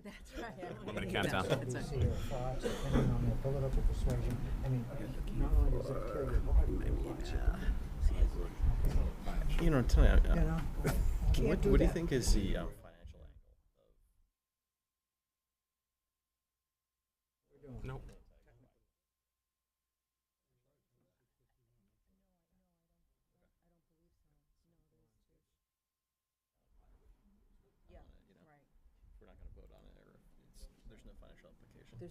That's right. 1 minute countdown. That's it. See your thoughts, depending on their political persuasion. I mean, not only does it kill your body, but it lights you. You know, tell me, You know? Can't what do do you that. think is the financial angle of? Nope. Yeah, right. We're not going to vote on it, or there's no financial implication.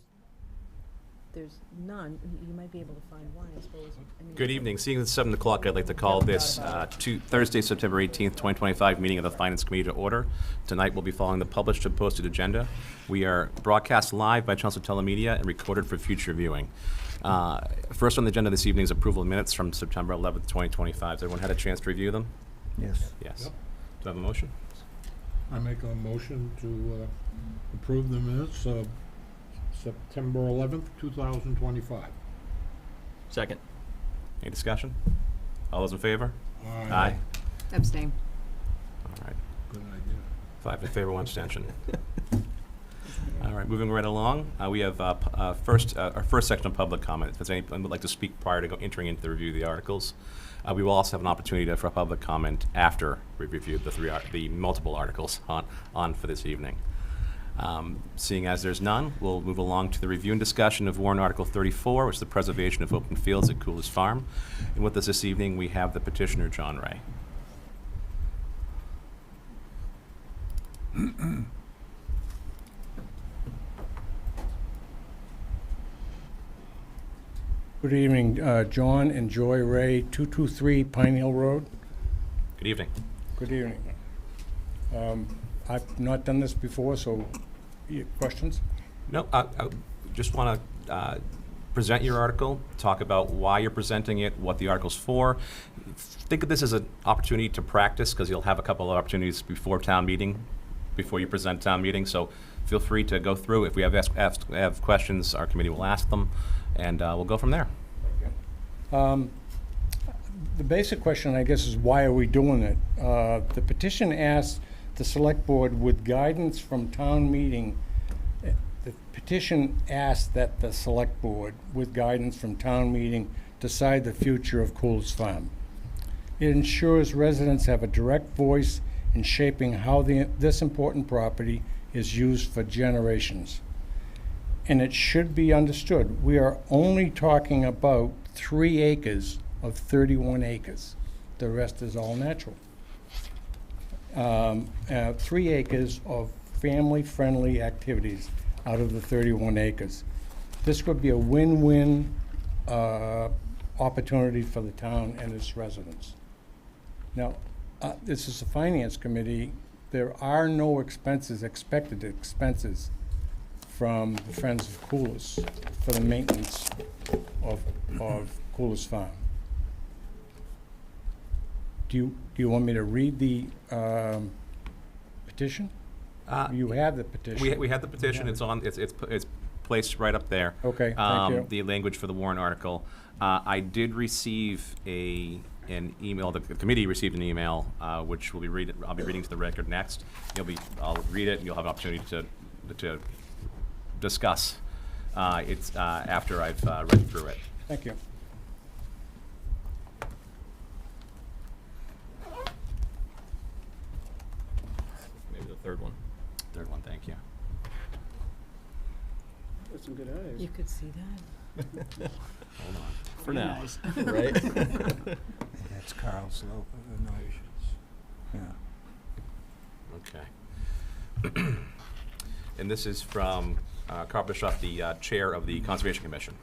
There's none. You might be able to find one, I suppose. I mean, Good evening. Seeing it's 7 o'clock, I'd like to call this Thursday, September 18th, 2025 meeting of the Finance Committee to order. Tonight we'll be following the published and posted agenda. We are broadcast live by Chelmsford Telemedia and recorded for future viewing. First on the agenda this evening is approval of minutes from September 11th, 2025. Has everyone had a chance to review them? Yes. Yes. Yep. Do I have a motion? I make a motion to approve the minutes of September 11th, 2025. Second. Any discussion? All those in favor? Aye. Abstain. All right. Good idea. 5 in favor, 1 abstention. All right, moving right along, we have our first section of public comment. If there's anyone would like to speak prior to entering into the review of the articles, we will also have an opportunity for a public comment after we've reviewed the multiple articles on for this evening. Seeing as there's none, we'll move along to the review and discussion of Warrant Article 34, which is the preservation of open fields at Coolers Farm. And with us this evening, we have the petitioner, John Ray. Good evening, John and Joy Ray, 223 Pine Hill Road. Good evening. Good evening. I've not done this before, so questions? No, I just want to present your article, talk about why you're presenting it, what the article's for. Think of this as an opportunity to practice, because you'll have a couple of opportunities before town meeting, before you present town meeting. So feel free to go through. If we have questions, our committee will ask them, and we'll go from there. The basic question, I guess, is why are we doing it? The petition asks the select board with guidance from town meeting. The petition asks that the select board, with guidance from town meeting, decide the future of Coolers Farm. It ensures residents have a direct voice in shaping how this important property is used for generations. And it should be understood, we are only talking about 3 acres of 31 acres. The rest is all natural. 3 acres of family-friendly activities out of the 31 acres. This would be a win-win opportunity for the town and its residents. Now, this is a finance committee. There are no expected expenses from the Friends of Coolers for the maintenance of Coolers Farm. Do you want me to read the petition? You have the petition. We have the petition. It's on. It's placed right up there. Okay, thank you. The language for the warrant article. I did receive an email. The committee received an email, which will be I'll be reading to the record next. I'll read it, and you'll have an opportunity to discuss. It's after I've read through it. Thank you. Maybe the third one. Third one, thank you. With some good eyes. You could see that. Hold on. For now, Nice. right? That's Carl Slope. Yeah. Okay. And this is from Carl Bischoff, the chair of the Conservation Commission.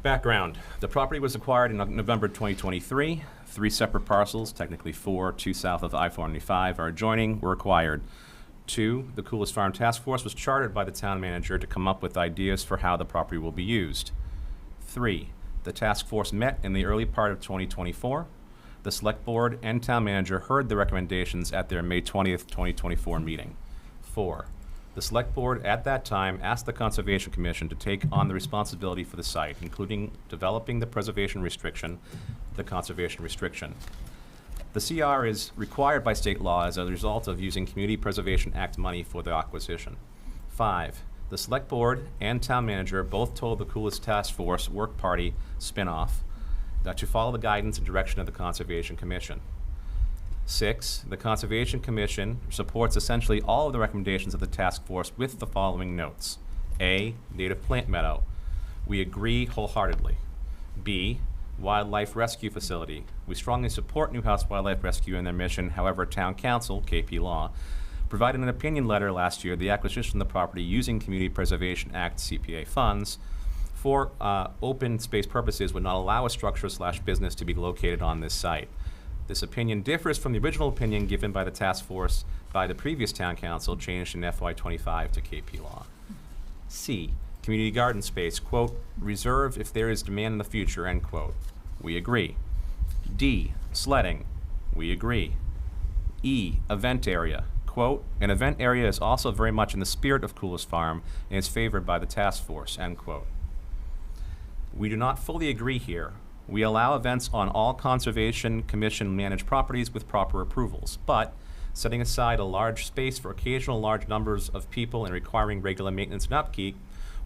Background. The property was acquired in November 2023. 3 separate parcels, technically 4, 2 south of I-495, are adjoining, were acquired. 2, the Coolers Farm Task Force was chartered by the town manager to come up with ideas for how the property will be used. 3, the task force met in the early part of 2024. The select board and town manager heard the recommendations at their May 20th, 2024 meeting. 4, the select board at that time asked the Conservation Commission to take on the responsibility for the site, including developing the preservation restriction, the conservation restriction. The CR is required by state law as a result of using Community Preservation Act money for the acquisition. 5, the Select Board and Town Manager both told the Coolest Task Force Work Party spin-off to follow the guidance and direction of the Conservation Commission. 6, the Conservation Commission supports essentially all of the recommendations of the task force with the following notes. A, native plant meadow. We agree wholeheartedly. B, wildlife rescue facility. We strongly support Newhouse Wildlife Rescue and their mission. However, Town Council, KP Law, provided an opinion letter last year, the acquisition of the property using Community Preservation Act CPA funds for open space purposes would not allow a structure/business to be located on this site. This opinion differs from the original opinion given by the task force by the previous town council, changed in FY25 to KP Law. C, community garden space, quote, reserve if there is demand in the future, end quote. We agree. D, sledding. We agree. E, event area. Quote, an event area is also very much in the spirit of Coolest Farm and is favored by the task force, end quote. We do not fully agree here. We allow events on all Conservation Commission managed properties with proper approvals, but setting aside a large space for occasional large numbers of people and requiring regular maintenance and upkeep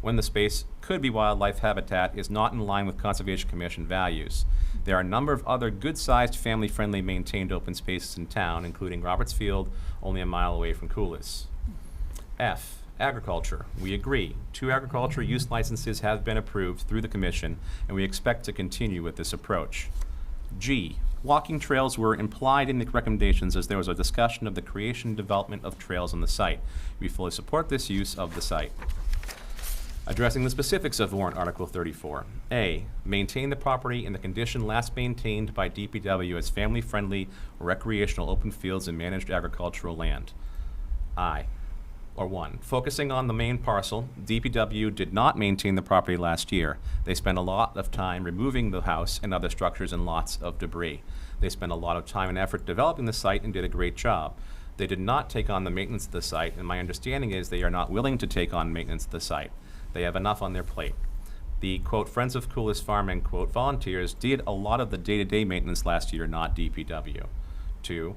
when the space could be wildlife habitat is not in line with Conservation Commission values. There are a number of other good-sized, family-friendly maintained open spaces in town, including Roberts Field, only a mile away from Coolest. F, agriculture. We agree. 2 agriculture use licenses have been approved through the commission, and we expect to continue with this approach. G, walking trails were implied in the recommendations as there was a discussion of the creation and development of trails on the site. We fully support this use of the site. Addressing the specifics of warrant Article 34. A, maintain the property in the condition last maintained by DPW as family-friendly recreational open fields and managed agricultural land. 1, focusing on the main parcel, DPW did not maintain the property last year. They spent a lot of time removing the house and other structures and lots of debris. They spent a lot of time and effort developing the site and did a great job. They did not take on the maintenance of the site, and my understanding is they are not willing to take on maintenance of the site. They have enough on their plate. The, quote, Friends of Coolest Farm, end quote, volunteers did a lot of the day-to-day maintenance last year, not DPW. 2,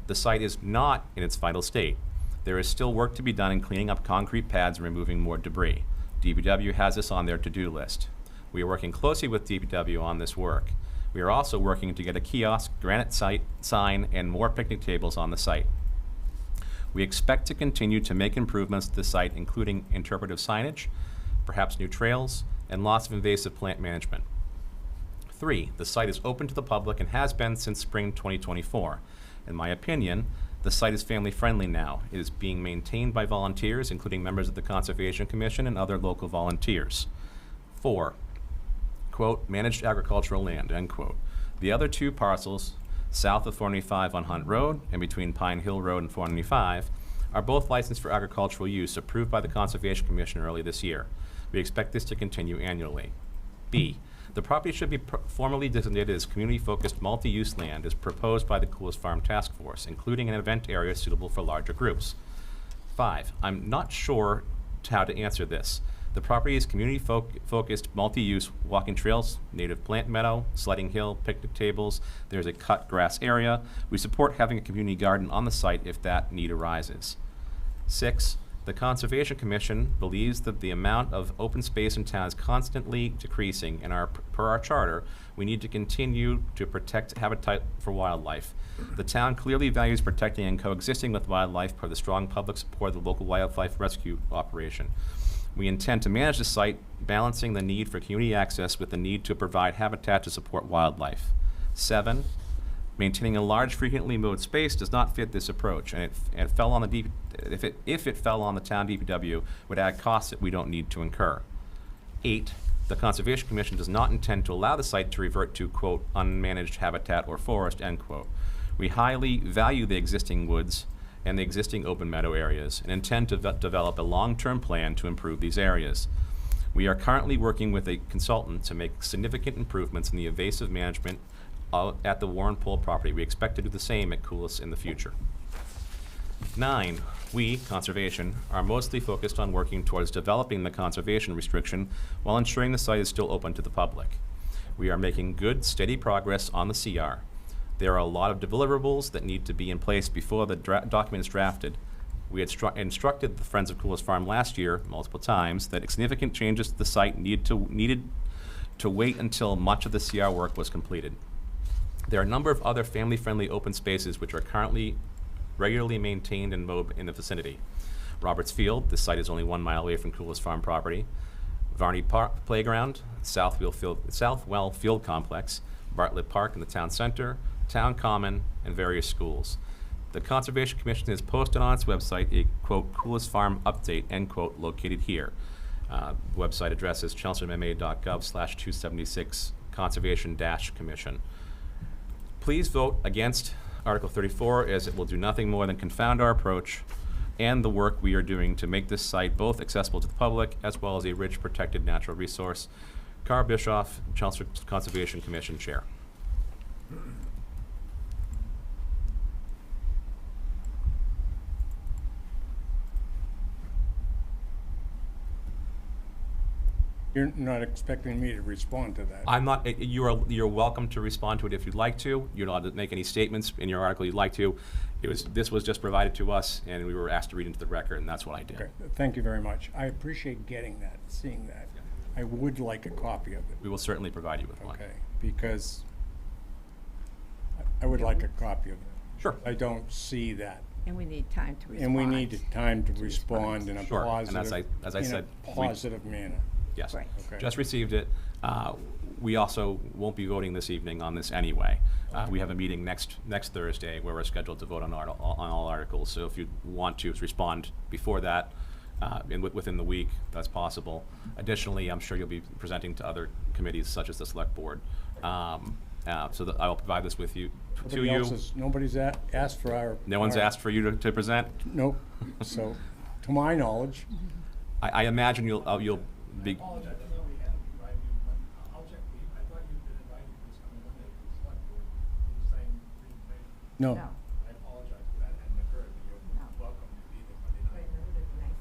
the site is not in its final state. There is still work to be done in cleaning up concrete pads and removing more debris. DPW has this on their to-do list. We are working closely with DPW on this work. We are also working to get a kiosk, granite site, sign, and more picnic tables on the site. We expect to continue to make improvements to the site, including interpretive signage, perhaps new trails, and lots of invasive plant management. 3, the site is open to the public and has been since spring 2024. In my opinion, the site is family-friendly now. It is being maintained by volunteers, including members of the Conservation Commission and other local volunteers. 4, quote, managed agricultural land, end quote. The other 2 parcels, south of 495 on Hunt Road and between Pine Hill Road and 495, are both licensed for agricultural use, approved by the Conservation Commission early this year. We expect this to continue annually. B, the property should be formally designated as community-focused multi-use land as proposed by the Coolest Farm Task Force, including an event area suitable for larger groups. 5, I'm not sure how to answer this. The property is community-focused multi-use walking trails, native plant meadow, sledding hill, picnic tables. There's a cut grass area. We support having a community garden on the site if that need arises. 6, the Conservation Commission believes that the amount of open space in town is constantly decreasing, and per our charter, we need to continue to protect habitat for wildlife. The town clearly values protecting and coexisting with wildlife per the strong public support of the local wildlife rescue operation. We intend to manage the site, balancing the need for community access with the need to provide habitat to support wildlife. 7, maintaining a large, frequently mowed space does not fit this approach, and if it fell on the town DPW, would add costs that we don't need to incur. 8, the Conservation Commission does not intend to allow the site to revert to, quote, unmanaged habitat or forest, end quote. We highly value the existing woods and the existing open meadow areas and intend to develop a long-term plan to improve these areas. We are currently working with a consultant to make significant improvements in the invasive management at the Warren Pole property. We expect to do the same at Coolest in the future. 9, we, Conservation, are mostly focused on working towards developing the conservation restriction while ensuring the site is still open to the public. We are making good, steady progress on the CR. There are a lot of deliverables that need to be in place before the document is drafted. We had instructed the Friends of Coolest Farm last year, multiple times, that significant changes to the site needed to wait until much of the CR work was completed. There are a number of other family-friendly open spaces which are currently regularly maintained and mowed in the vicinity. Roberts Field, this site is only 1 mile away from Coolest Farm property. Varney Park Playground, Southwell Field Complex, Bartlett Park in the town center, Town Common, and various schools. The Conservation Commission has posted on its website a, quote, Coolest Farm update, end quote, located here. The website address is chelmsfordmma.gov/276 Conservation-Commission. Please vote against Article 34, as it will do nothing more than confound our approach and the work we are doing to make this site both accessible to the public as well as a rich protected natural resource. Carl Bischoff, Chelmsford Conservation Commission Chair. You're not expecting me to respond to that? I'm not, you're welcome to respond to it if you'd like to. You're allowed to make any statements in your article you'd like to. This was just provided to us, and we were asked to read into the record, and that's what I did. Okay, thank you very much. I appreciate getting that, seeing that. I would like a copy of it, We will certainly provide you with one. okay? Because I would like a copy of it. Sure. I don't see that. And we need time to respond. And we need time to respond in a Sure, and positive, as I in a said, positive manner. Yes. Right. Okay. Just received it. We also won't be voting this evening on this anyway. We have a meeting next Thursday where we're scheduled to vote on all articles. So if you want to respond before that, within the week, that's possible. Additionally, I'm sure you'll be presenting to other committees such as the Select Board. So that I will provide this with you, to you. Nobody's asked for our. No one's asked for you to present. Nope. So, to my knowledge, I imagine you'll be. Apologize, I thought we had invited you, I'll check, I thought you'd been invited to this coming Monday to the select board for the same presentation. no. No. I apologize if that hadn't occurred, but you're No. welcome to be there Monday night.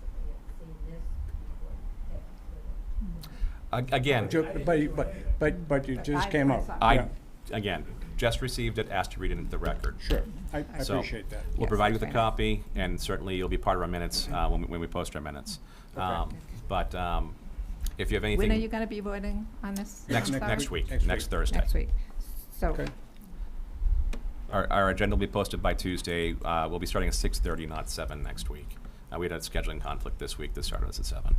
Again, But it just came out. I, Yeah, again, just received it, asked to read it into the record. Sure, I So, appreciate that. We'll Yes, provide you with a that's fine. copy, and certainly you'll be part of our minutes when we post our minutes. But if you have anything. When are you gonna be voting on this? Next Sorry? week, Next next week. Thursday. Next week. So, Okay. Our agenda will be posted by Tuesday. We'll be starting at 6:30, not 7 next week. We had a scheduling conflict this week that started us at 7.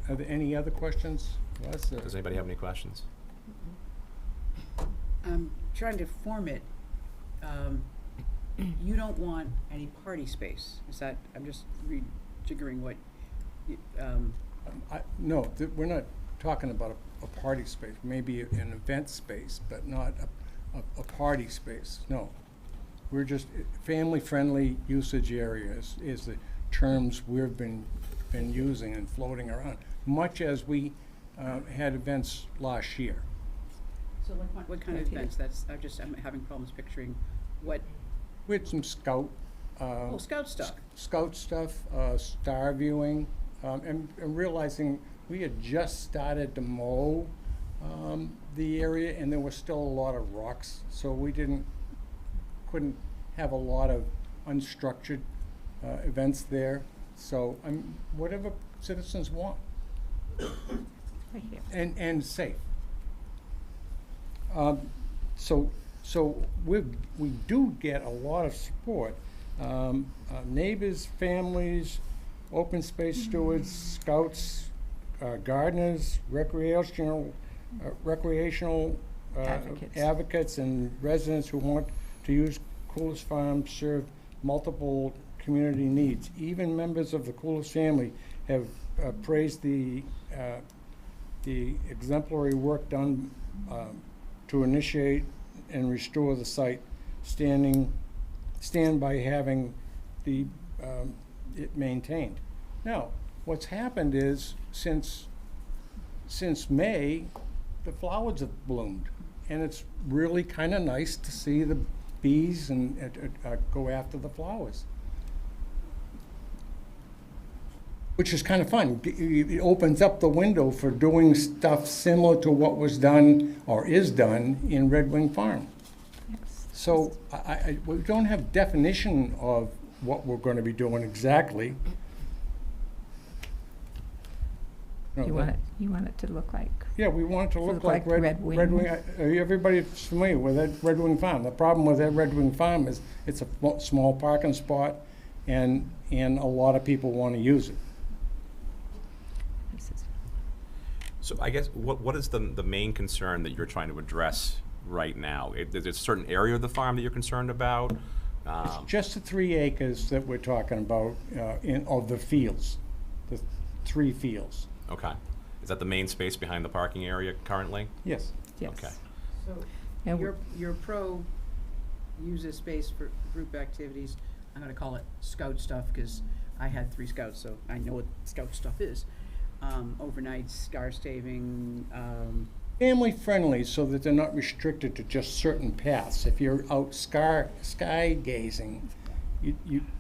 Are there any other questions? Les, or- Does anybody have any questions? I'm trying to form it. You don't want any party space. Is that, I'm just rejiggering what, No, we're not talking about a party space, maybe an event space, but not a party space, no. We're just, family-friendly usage areas is the terms we've been using and floating around, much as we had events last year. so what kind of events? I'm having problems picturing what, We had some scout. Scout stuff. Scout stuff, star viewing, and realizing we had just started to mow the area, and there was still a lot of rocks, so we couldn't have a lot of unstructured events there. So, whatever citizens want, right here. and safe. So we do get a lot of support. Neighbors, families, open space stewards, scouts, gardeners, recreational Advocates. advocates and residents who want to use Coolest Farm serve multiple community needs. Even members of the Coolest family have praised the exemplary work done to initiate and restore the site, stand by having it maintained. Now, what's happened is, since May, the flowers have bloomed, and it's really kind of nice to see the bees and go after the flowers, which is kind of fun. It opens up the window for doing stuff similar to what was done or is done in Red Wing Farm. So we don't have definition of what we're gonna be doing exactly. No, You want it to look like, Yeah, we want it to look like Red Wing. Everybody's familiar with that Red Wing Farm. The problem with that Red Wing Farm is it's a small parking spot, and a lot of people want to use it. this is, So I guess, what is the main concern that you're trying to address right now? Is there a certain area of the farm that you're concerned about? It's just the 3 acres that we're talking about of the fields, the 3 fields. Okay. Is that the main space behind the parking area currently? Yes. yes. Okay. So, And you're pro use this space for group activities. I'm gonna call it scout stuff, because I had 3 scouts, so I know what scout stuff is. Overnight scar staving, Family friendly, so that they're not restricted to just certain paths. If you're out sky gazing,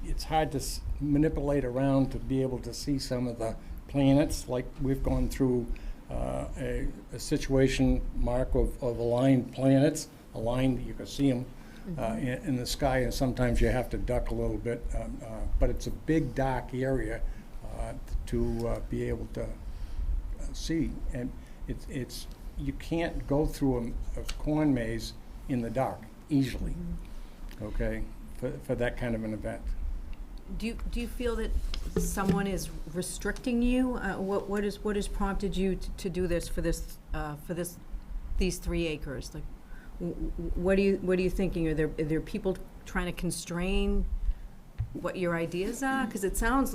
it's hard to manipulate around to be able to see some of the planets. Like we've gone through a situation, Mark, of aligned planets, aligned, you can see them in the sky, and sometimes you have to duck a little bit. But it's a big, dark area to be able to see. And it's you can't go through a corn maze in the dark easily, okay, for that kind of an event. Do you feel that someone is restricting you? What has prompted you to do this for these 3 acres? Like, what are you thinking? Are there people trying to constrain what your ideas are? Because it sounds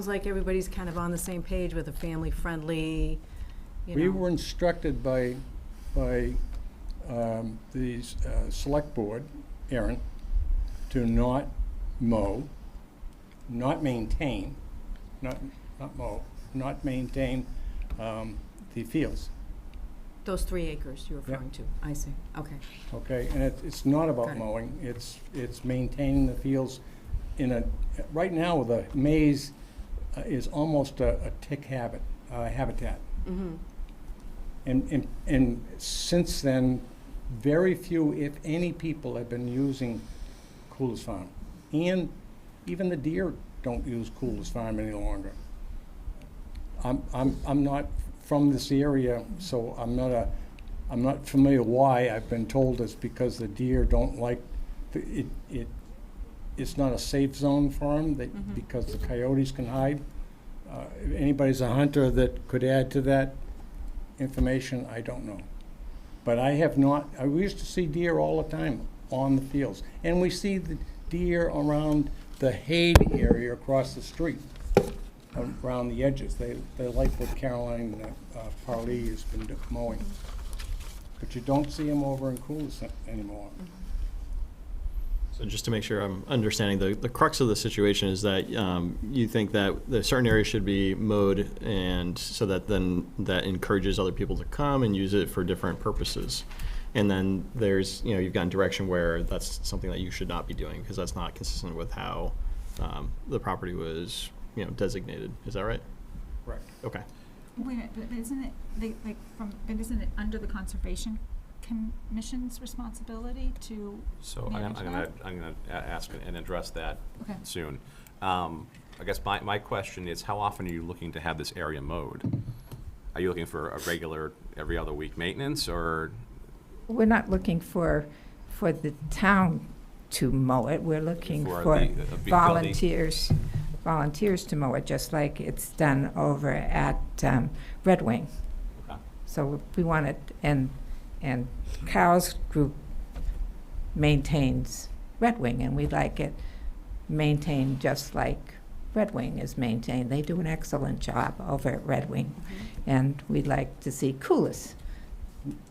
like everybody's kind of on the same page with a family friendly. We were instructed by the select board, Aaron, to not mow, not maintain, not maintain the fields. Those 3 acres you're referring to. I see. Okay. Okay, and it's not about Got it. mowing. It's maintaining the fields right now the maze is almost a tick habitat. Mm-hmm. And since then, very few, if any, people have been using Coolest Farm. And even the deer don't use Coolest Farm any longer. I'm not from this area, so I'm not familiar why. I've been told it's because the deer don't like it's not a safe zone for them because the coyotes can hide. If anybody's a hunter that could add to that information, I don't know. But I have not, we used to see deer all the time on the fields. And we see the deer around the Hayde area across the street, around the edges. They like what Caroline Parlee has been mowing. But you don't see them over in Coolest anymore. So just to make sure I'm understanding, the crux of the situation is that you think that the certain areas should be mowed, and so that then that encourages other people to come and use it for different purposes. And then there's, you've gotten direction where that's something that you should not be doing because that's not consistent with how the property was, designated. Is that right? Correct. Okay. Wait a minute, but isn't it under the Conservation Commission's responsibility to So manage that? I'm gonna ask and address that Okay. soon. I guess my question is, how often are you looking to have this area mowed? Are you looking for a regular, every other week maintenance, or? we're not looking for the town to mow it. We're looking For for the volunteers to mow it, just like it's done over at Red Wing. Okay. So we want it, and Carol's group maintains Red Wing, and we like it maintained just like Red Wing is maintained. They do an excellent job over at Red Wing, and we'd like to see Coolest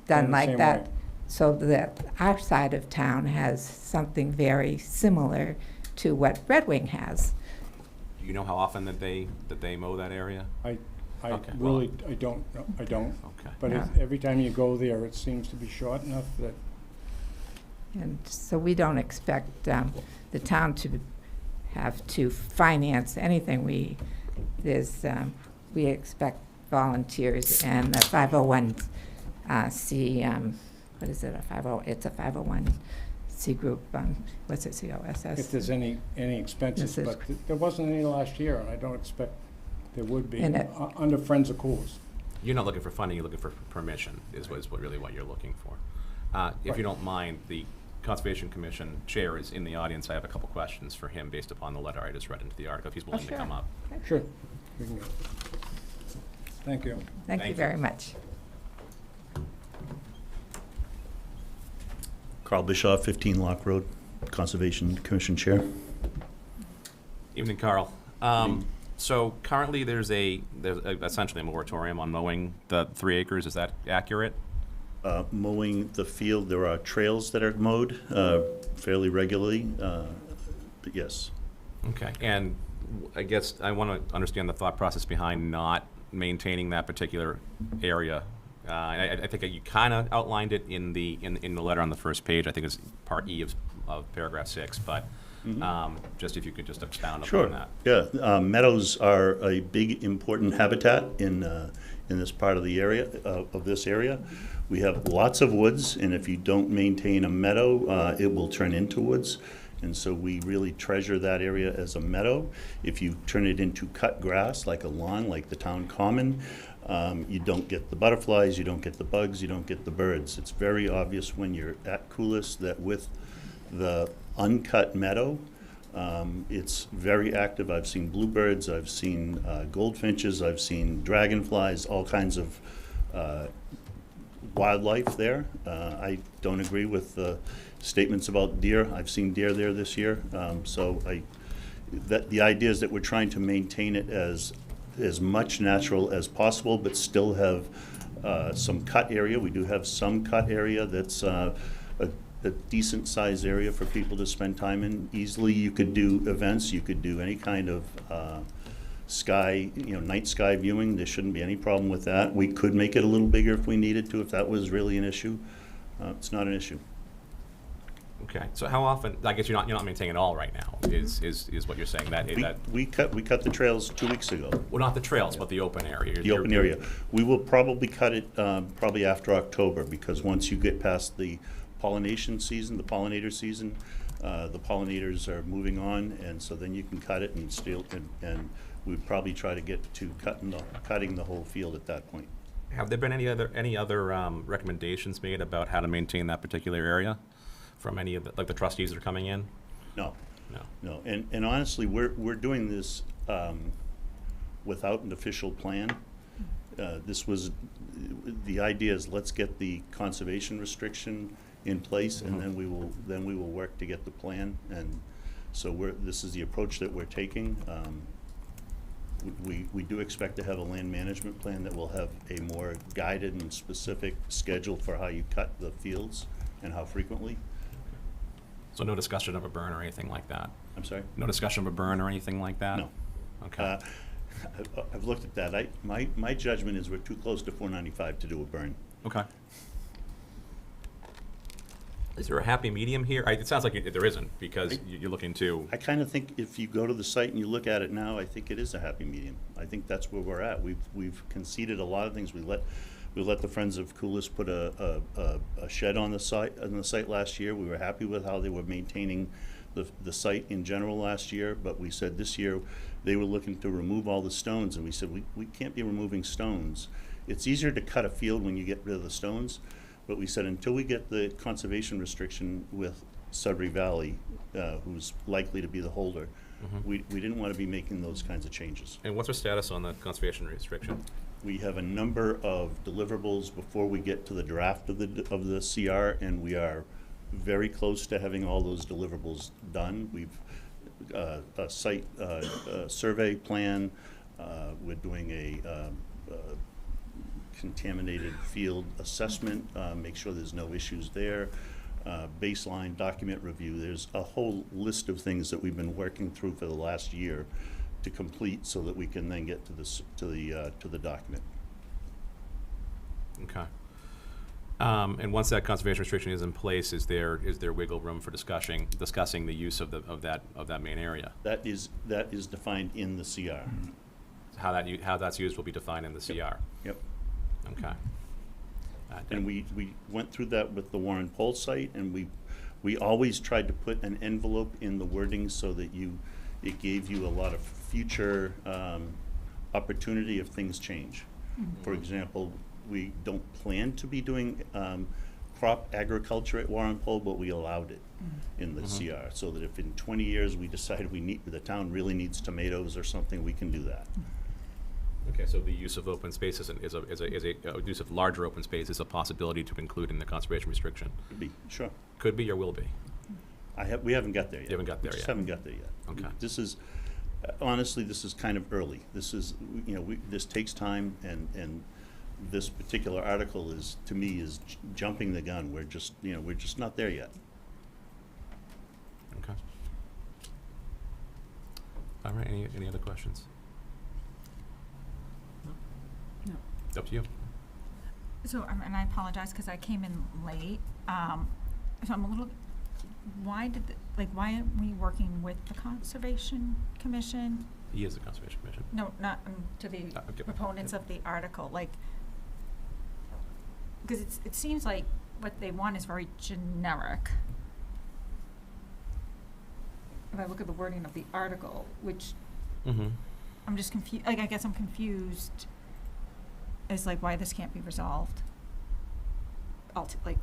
done the like same that, way. so that our side of town has something very similar to what Red Wing has. Do you know how often that they mow that area? I Okay, really, I don't know. I don't. Okay. But Yeah. every time you go there, it seems to be short enough that And so we don't expect the town to have to finance anything. We expect volunteers and the 501c, what is it, it's a 501 C Group, what's it, COSS? If there's any expenses, This is- but there wasn't any last year, and I don't expect there would be, And it- under Friends of Coolers. You're not looking for funding, you're looking for permission, is what really what you're looking for. If you Right. don't mind, the Conservation Commission Chair is in the audience. I have a couple questions for him based upon the letter I just read into the article, if he's willing to sure. come up. Sure. We can go. Thank you. Thank Thank you you. very much. Carl Bischoff, 15 Lock Road, Conservation Commission Chair. Evening, Carl. So currently, there's essentially a moratorium on mowing the 3 acres. Is that accurate? Mowing the field, there are trails that are mowed fairly regularly, but yes. Okay. And I guess I want to understand the thought process behind not maintaining that particular area. I think you kind of outlined it in the letter on the first page. I think it's part E of paragraph 6, but just if you could just expound upon Sure. that. Yeah, meadows are a big, important habitat in this part of the area, of this area. We have lots of woods, and if you don't maintain a meadow, it will turn into woods. And so we really treasure that area as a meadow. If you turn it into cut grass, like a lawn, like the town common, you don't get the butterflies, you don't get the bugs, you don't get the birds. It's very obvious when you're at Coolis that with the uncut meadow, it's very active. I've seen bluebirds, I've seen goldfinches, I've seen dragonflies, all kinds of wildlife there. I don't agree with the statements about deer. I've seen deer there this year. The idea is that we're trying to maintain it as much natural as possible, but still have some cut area. We do have some cut area that's a decent size area for people to spend time in. Easily you could do events, you could do any kind of sky, night sky viewing. There shouldn't be any problem with that. We could make it a little bigger if we needed to, if that was really an issue. It's not an issue. Okay. So how often? I guess you're not maintaining it all right now. Is what you're saying that We cut the trails 2 weeks ago. well, not the trails, but the open area. The open area. We will probably cut it probably after October, because once you get past the pollination season, the pollinator season, the pollinators are moving on, and so then you can cut it and still, and we'd probably try to get to cutting the whole field at that point. Have there been any other recommendations made about how to maintain that particular area from any of the trustees that are coming in? No. No. No, and honestly, we're doing this without an official plan. The idea is, let's get the conservation restriction in place, and then we will work to get the plan. And so this is the approach that we're taking. We do expect to have a land management plan that will have a more guided and specific schedule for how you cut the fields and how frequently. So no discussion of a burn or anything like that? I'm sorry? No discussion of a burn or anything like that? No. Okay. I've looked at that. My judgment is we're too close to 495 to do a burn. Okay. Is there a happy medium here? It sounds like there isn't, because you're looking to. I kind of think if you go to the site and you look at it now, I think it is a happy medium. I think that's where we're at. We've conceded a lot of things. We let the Friends of Coolis put a shed on the site last year. We were happy with how they were maintaining the site in general last year, but we said this year they were looking to remove all the stones, and we said we can't be removing stones. It's easier to cut a field when you get rid of the stones, but we said until we get the conservation restriction with Sudbury Valley, who's likely to be the holder, we didn't want to be making those kinds of changes. And what's our status on the conservation restriction? We have a number of deliverables before we get to the draft of the CR, and we are very close to having all those deliverables done. We've a site survey plan. We're doing a contaminated field assessment, make sure there's no issues there. Baseline document review. There's a whole list of things that we've been working through for the last year to complete, so that we can then get to the document. Okay. And once that conservation restriction is in place, is there wiggle room for discussing the use of that main area? That is defined in the CR. How that's used will be defined in the CR. Yep. Okay. And we went through that with the Warren Pole site, and We always tried to put an envelope in the wording so that it gave you a lot of future opportunity if things change. For example, we don't plan to be doing crop agriculture at Warren Pole, but we allowed it in the CR, so that if in 20 years we decide the town really needs tomatoes or something, we can do that. Okay, so the use of open space is a use of larger open space is a possibility to include in the conservation restriction. Could be, sure. Could be or will be. We haven't got there yet. You haven't got there We just yet. haven't got there yet. Okay. This is, honestly, this is kind of early. This is, this takes time, and this particular article is, to me, is jumping the gun. We're just not there yet. Okay. All right, any other questions? No. It's up to you. So, and I apologize because I came in late, so I'm a little, why aren't we working with the Conservation Commission? He is the Conservation Commission. No, not, to the Okay. proponents of the article, because it seems like what they want is very generic. If I look at the wording of the article, which Mm-hmm. I'm just confused, I guess I'm confused as why this can't be resolved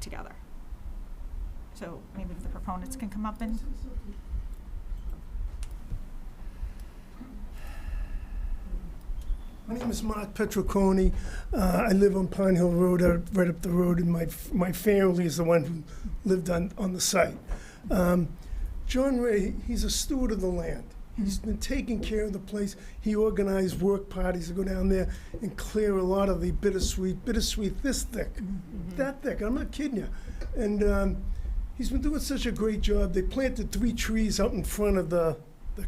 together. So maybe if the proponents can come up and. My name is Mark Petroconi. I live on Pine Hill Road, right up the road, and my family is the one who lived on the site. John Ray, he's a steward of the land. He's been taking care of the place. He organized work parties to go down there and clear a lot of the bittersweet this thick, that thick. I'm not kidding you. And he's been doing such a great job. They planted 3 trees out in front of the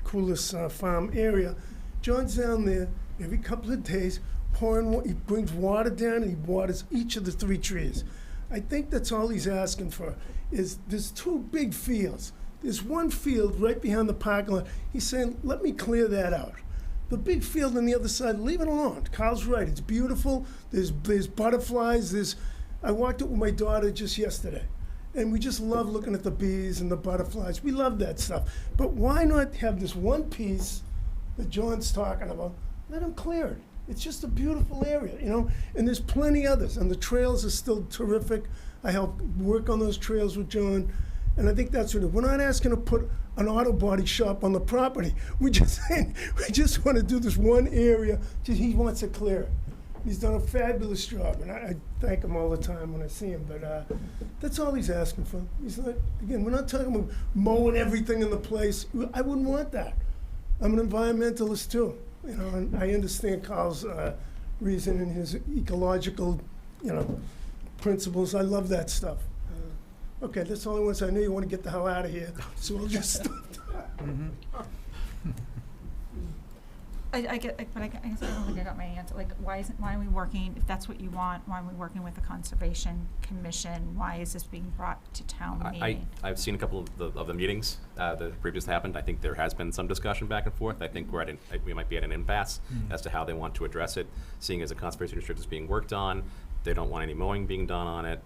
Coolest Farm area. John's down there every couple of days pouring. He brings water down and he waters each of the 3 trees. I think that's all he's asking for. There's 2 big fields. There's one field right behind the parking lot. He's saying, let me clear that out. The big field on the other side, leave it alone. Carl's right, it's beautiful. There's butterflies. I walked it with my daughter just yesterday. And we just love looking at the bees and the butterflies. We love that stuff. But why not have this one piece that John's talking about? Let him clear it. It's just a beautiful area, And there's plenty others. And the trails are still terrific. I helped work on those trails with John. And I think that's what we're not asking to put an auto body shop on the property. We're just saying, we just want to do this one area, he wants to clear it. He's done a fabulous job, and I thank him all the time when I see him, but that's all he's asking for. He's like, again, we're not talking about mowing everything in the place. I wouldn't want that. I'm an environmentalist too, and I understand Carl's reason and his ecological, principles. I love that stuff. Okay, that's all I want to say. I know you want to get the hell out of here, so I'll just stop. I guess I don't think I got my answer. Why are we working, if that's what you want, why are we working with the Conservation Commission? Why is this being brought to town meeting? I've seen a couple of the meetings that previously happened. I think there has been some discussion back and forth. I think we might be at an impasse as to how they want to address it. Seeing as a conservation restriction is being worked on, they don't want any mowing being done on it.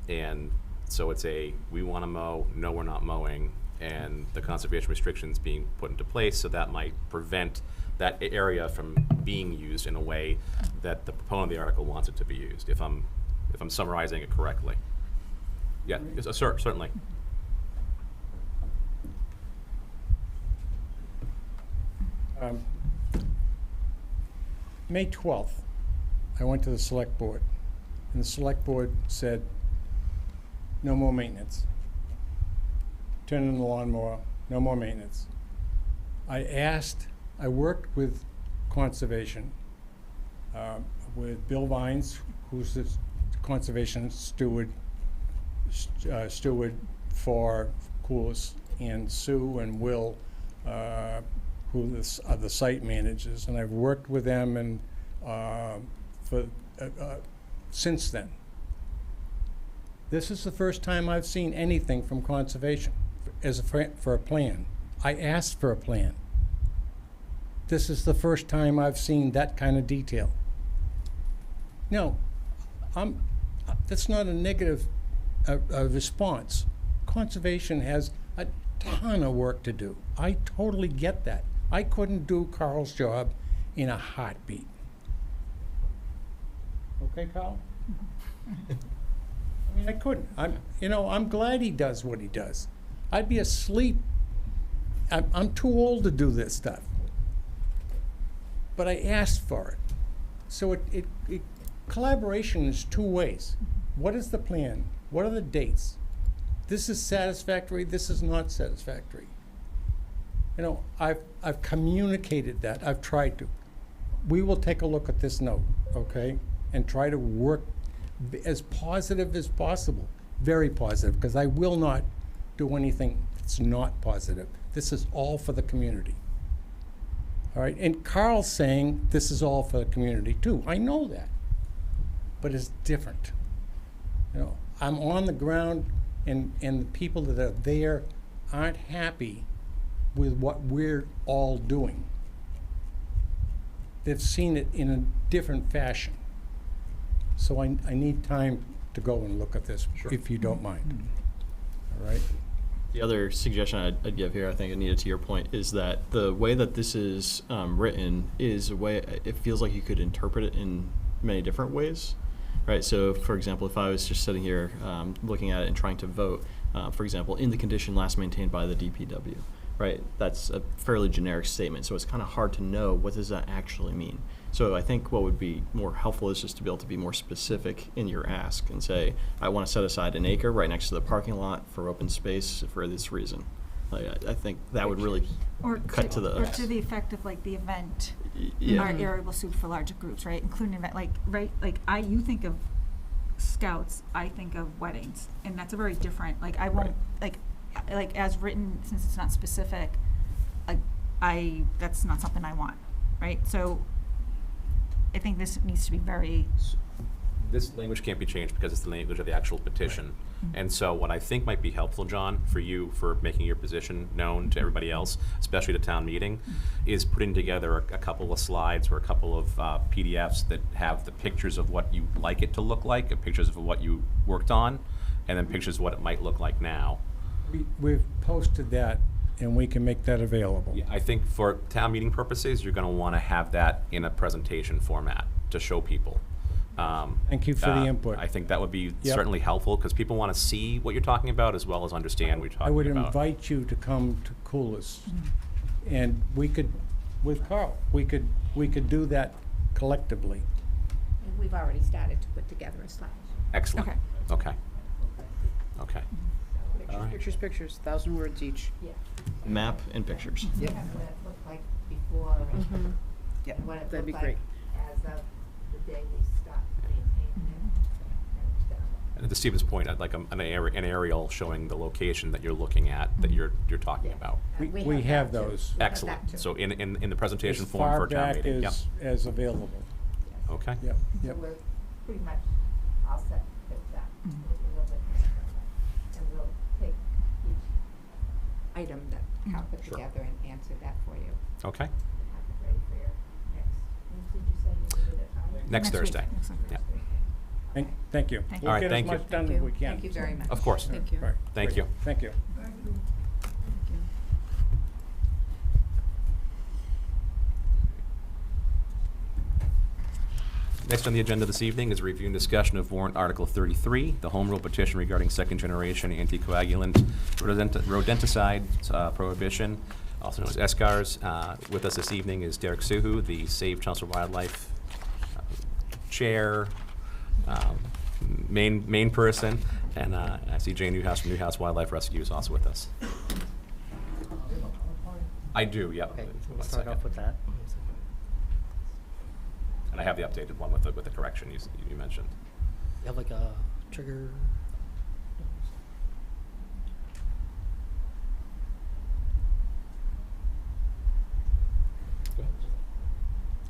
And so it's we want to mow, no, we're not mowing, and the conservation restrictions being put into place, so that might prevent that area from being used in a way that the proponent of the article wants it to be used, if I'm summarizing it correctly. Yeah, certainly. May 12th, I went to the select board, and the select board said, no more maintenance. Turn in the lawnmower, no more maintenance. I worked with conservation, with Bill Vines, who's the conservation steward for Coolest, and Sue and Will, who are the site managers, and I've worked with them and since then. This is the first time I've seen anything from conservation for a plan. I asked for a plan. This is the first time I've seen that kind of detail. No, that's not a negative response. conservation has a ton of work to do. I totally get that. I couldn't do Carl's job in a heartbeat. Okay, Carl? I mean, I couldn't. I'm glad he does what he does. I'd be asleep. I'm too old to do this stuff. But I asked for it. So collaboration is two ways. What is the plan? What are the dates? This is satisfactory, this is not satisfactory. I've communicated that, I've tried to. We will take a look at this note, okay? And try to work as positive as possible, very positive, because I will not do anything that's not positive. This is all for the community. All right, and Carl's saying this is all for the community too. I know that, but it's different. I'm on the ground, and the people that are there aren't happy with what we're all doing. They've seen it in a different fashion. So I need time to go and look at this, if you don't mind. All right? The other suggestion I'd give here, I think, Anita, to your point, is that the way that this is written is a way, it feels like you could interpret it in many different ways, right? So, for example, if I was just sitting here looking at it and trying to vote, for example, in the condition last maintained by the DPW, right? That's a fairly generic statement, so it's kind of hard to know what does that actually mean. So I think what would be more helpful is just to be able to be more specific in your ask and say, I want to set aside an acre right next to the parking lot for open space for this reason. I think that would really cut to the... Or to the effect of like the event, Yeah. our area will suit for larger groups, right? Including event, you think of scouts, I think of weddings, and that's a very different, like, I won't, like as written, since it's not specific, that's not something I want, right? So I think this needs to be very, This language can't be changed because it's the language of the actual petition. And so what I think might be helpful, John, for you, for making your position known to everybody else, especially the town meeting, is putting together a couple of slides or a couple of PDFs that have the pictures of what you like it to look like, and pictures of what you worked on, and then pictures of what it might look like now. We've posted that, and we can make that available. Yeah, I think for town meeting purposes, you're gonna wanna have that in a presentation format to show people. Thank you for the input. I think that would be Yep. certainly helpful, because people wanna see what you're talking about as well as understand what you're I talking would about. invite you to come to Coolest, and we could, with Carl, we could do that collectively. And we've already started to put together a slide. Excellent, Okay. okay, okay. All right. Pictures, 1,000 words each. Yeah. Map and pictures. What it looked like before and Yeah, what it that'd be looked great. like as of the day we stopped maintaining it. And to Stephen's point, I'd like an aerial showing the location that you're looking at, that you're talking about. We have that too. those. We have Excellent, that too. so in the presentation As form far for town back meeting, yep, as available. Yes. okay. Yep, So yep. we're pretty much all set with that. Maybe a little bit more, and we'll take each item that Cal put Sure. together and answer that for you. Okay, Have it ready for your next, when did you say you needed it on? next week. Thursday, Next week. yeah, Thank you. Thank you. All right, thank you. We'll get as much done as we can. Thank you very much. of course, Thank you. Right, thank great. you. Thank you. Next on the agenda this evening is review and discussion of warrant Article 33, the home rule petition regarding second-generation anticoagulant rodenticide prohibition, also known as SCARS. With us this evening is Derek Suhu, the Save Chelmsford Wildlife Chair, main person, and I see Jane Newhouse from Newhouse Wildlife Rescue is also with us. I do, yep. Okay, One we'll start second. off with that. And I have the updated one with the correction you mentioned. You have like a trigger.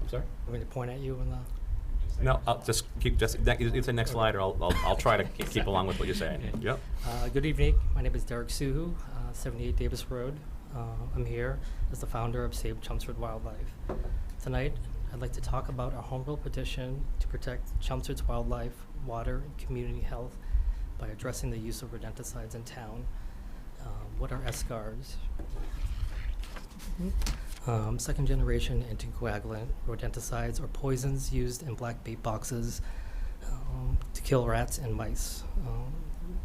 I'm sorry? I'm going to point at you in the. No, I'll just keep, it's the next slide, or I'll try to keep along with what you're saying. Yep. Good evening. My name is Derek Suhu, 78 Davis Road. I'm here as the founder of Save Chelmsford Wildlife. Tonight, I'd like to talk about our home rule petition to protect Chelmsford's wildlife, water, and community health by addressing the use of rodenticides in town. What are eschars? Second generation anticoagulant rodenticides are poisons used in black bait boxes to kill rats and mice.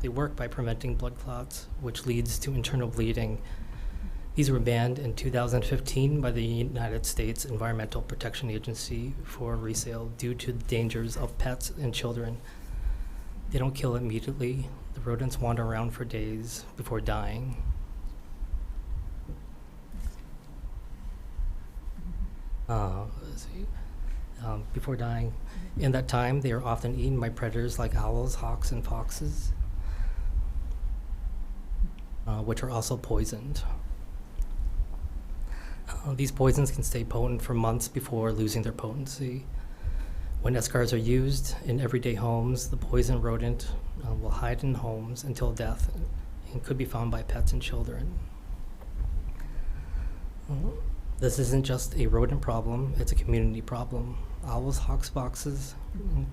They work by preventing blood clots, which leads to internal bleeding. These were banned in 2015 by the United States Environmental Protection Agency for resale due to the dangers of pets and children. They don't kill immediately. The rodents wander around for days before dying. Let's see. Before dying. In that time, they are often eaten by predators like owls, hawks, and foxes, which are also poisoned. These poisons can stay potent for months before losing their potency. When eschars are used in everyday homes, the poison rodent will hide in homes until death and could be found by pets and children. This isn't just a rodent problem, it's a community problem. Owls, hawks, foxes,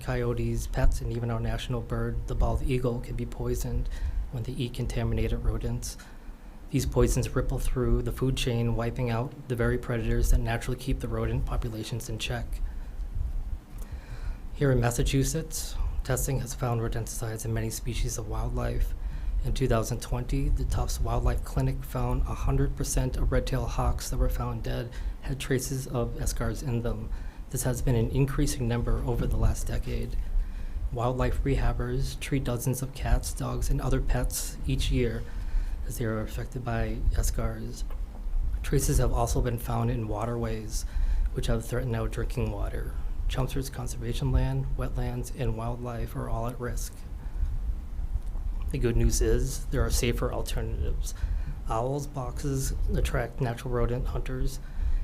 coyotes, pets, and even our national bird, the bald eagle, can be poisoned when they eat contaminated rodents. These poisons ripple through the food chain, wiping out the very predators that naturally keep the rodent populations in check. Here in Massachusetts, testing has found rodenticides in many species of wildlife. In 2020, the Tufts Wildlife Clinic found 100% of red-tailed hawks that were found dead had traces of eschars in them. This has been an increasing number over the last decade. Wildlife rehabbers treat dozens of cats, dogs, and other pets each year as they are affected by eschars. Traces have also been found in waterways, which have threatened our drinking water. Chelmsford's conservation land, wetlands, and wildlife are all at risk. The good news is there are safer alternatives. Owls boxes attract natural rodent hunters.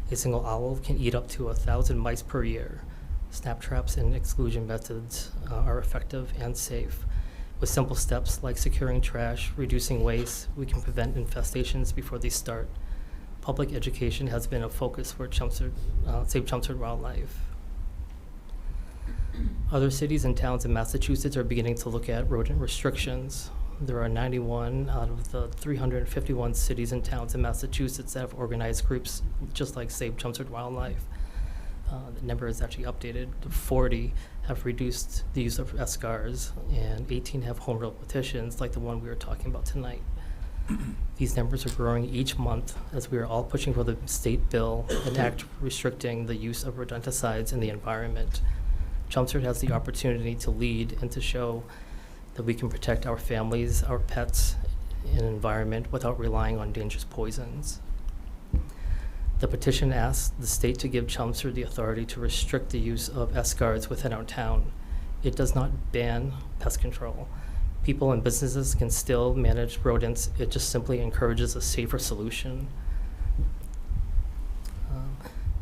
A single owl can eat up to 1,000 mice per year. Snap traps and exclusion methods are effective and safe. With simple steps like securing trash, reducing waste, we can prevent infestations before they start. Public education has been a focus for Save Chelmsford Wildlife. Other cities and towns in Massachusetts are beginning to look at rodent restrictions. There are 91 out of the 351 cities and towns in Massachusetts that have organized groups just like Save Chelmsford Wildlife. The number is actually updated. 40 have reduced the use of eschars, and 18 have home rule petitions like the one we were talking about tonight. These numbers are growing each month as we are all pushing for the state bill and act restricting the use of rodenticides in the environment. Chelmsford has the opportunity to lead and to show that we can protect our families, our pets, and environment without relying on dangerous poisons. The petition asks the state to give Chelmsford the authority to restrict the use of eschars within our town. It does not ban pest control. People and businesses can still manage rodents. It just simply encourages a safer solution.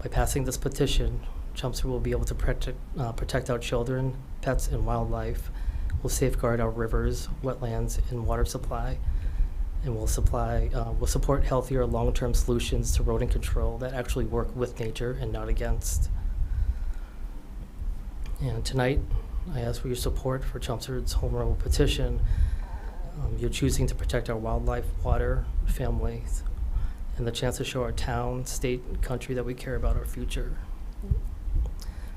By passing this petition, Chelmsford will be able to protect our children, pets, and wildlife. We'll safeguard our rivers, wetlands, and water supply, and we'll support healthier long-term solutions to rodent control that actually work with nature and not against. And tonight, I ask for your support for Chelmsford's home rule petition. You're choosing to protect our wildlife, water, families, and the chance to show our town, state, and country that we care about our future.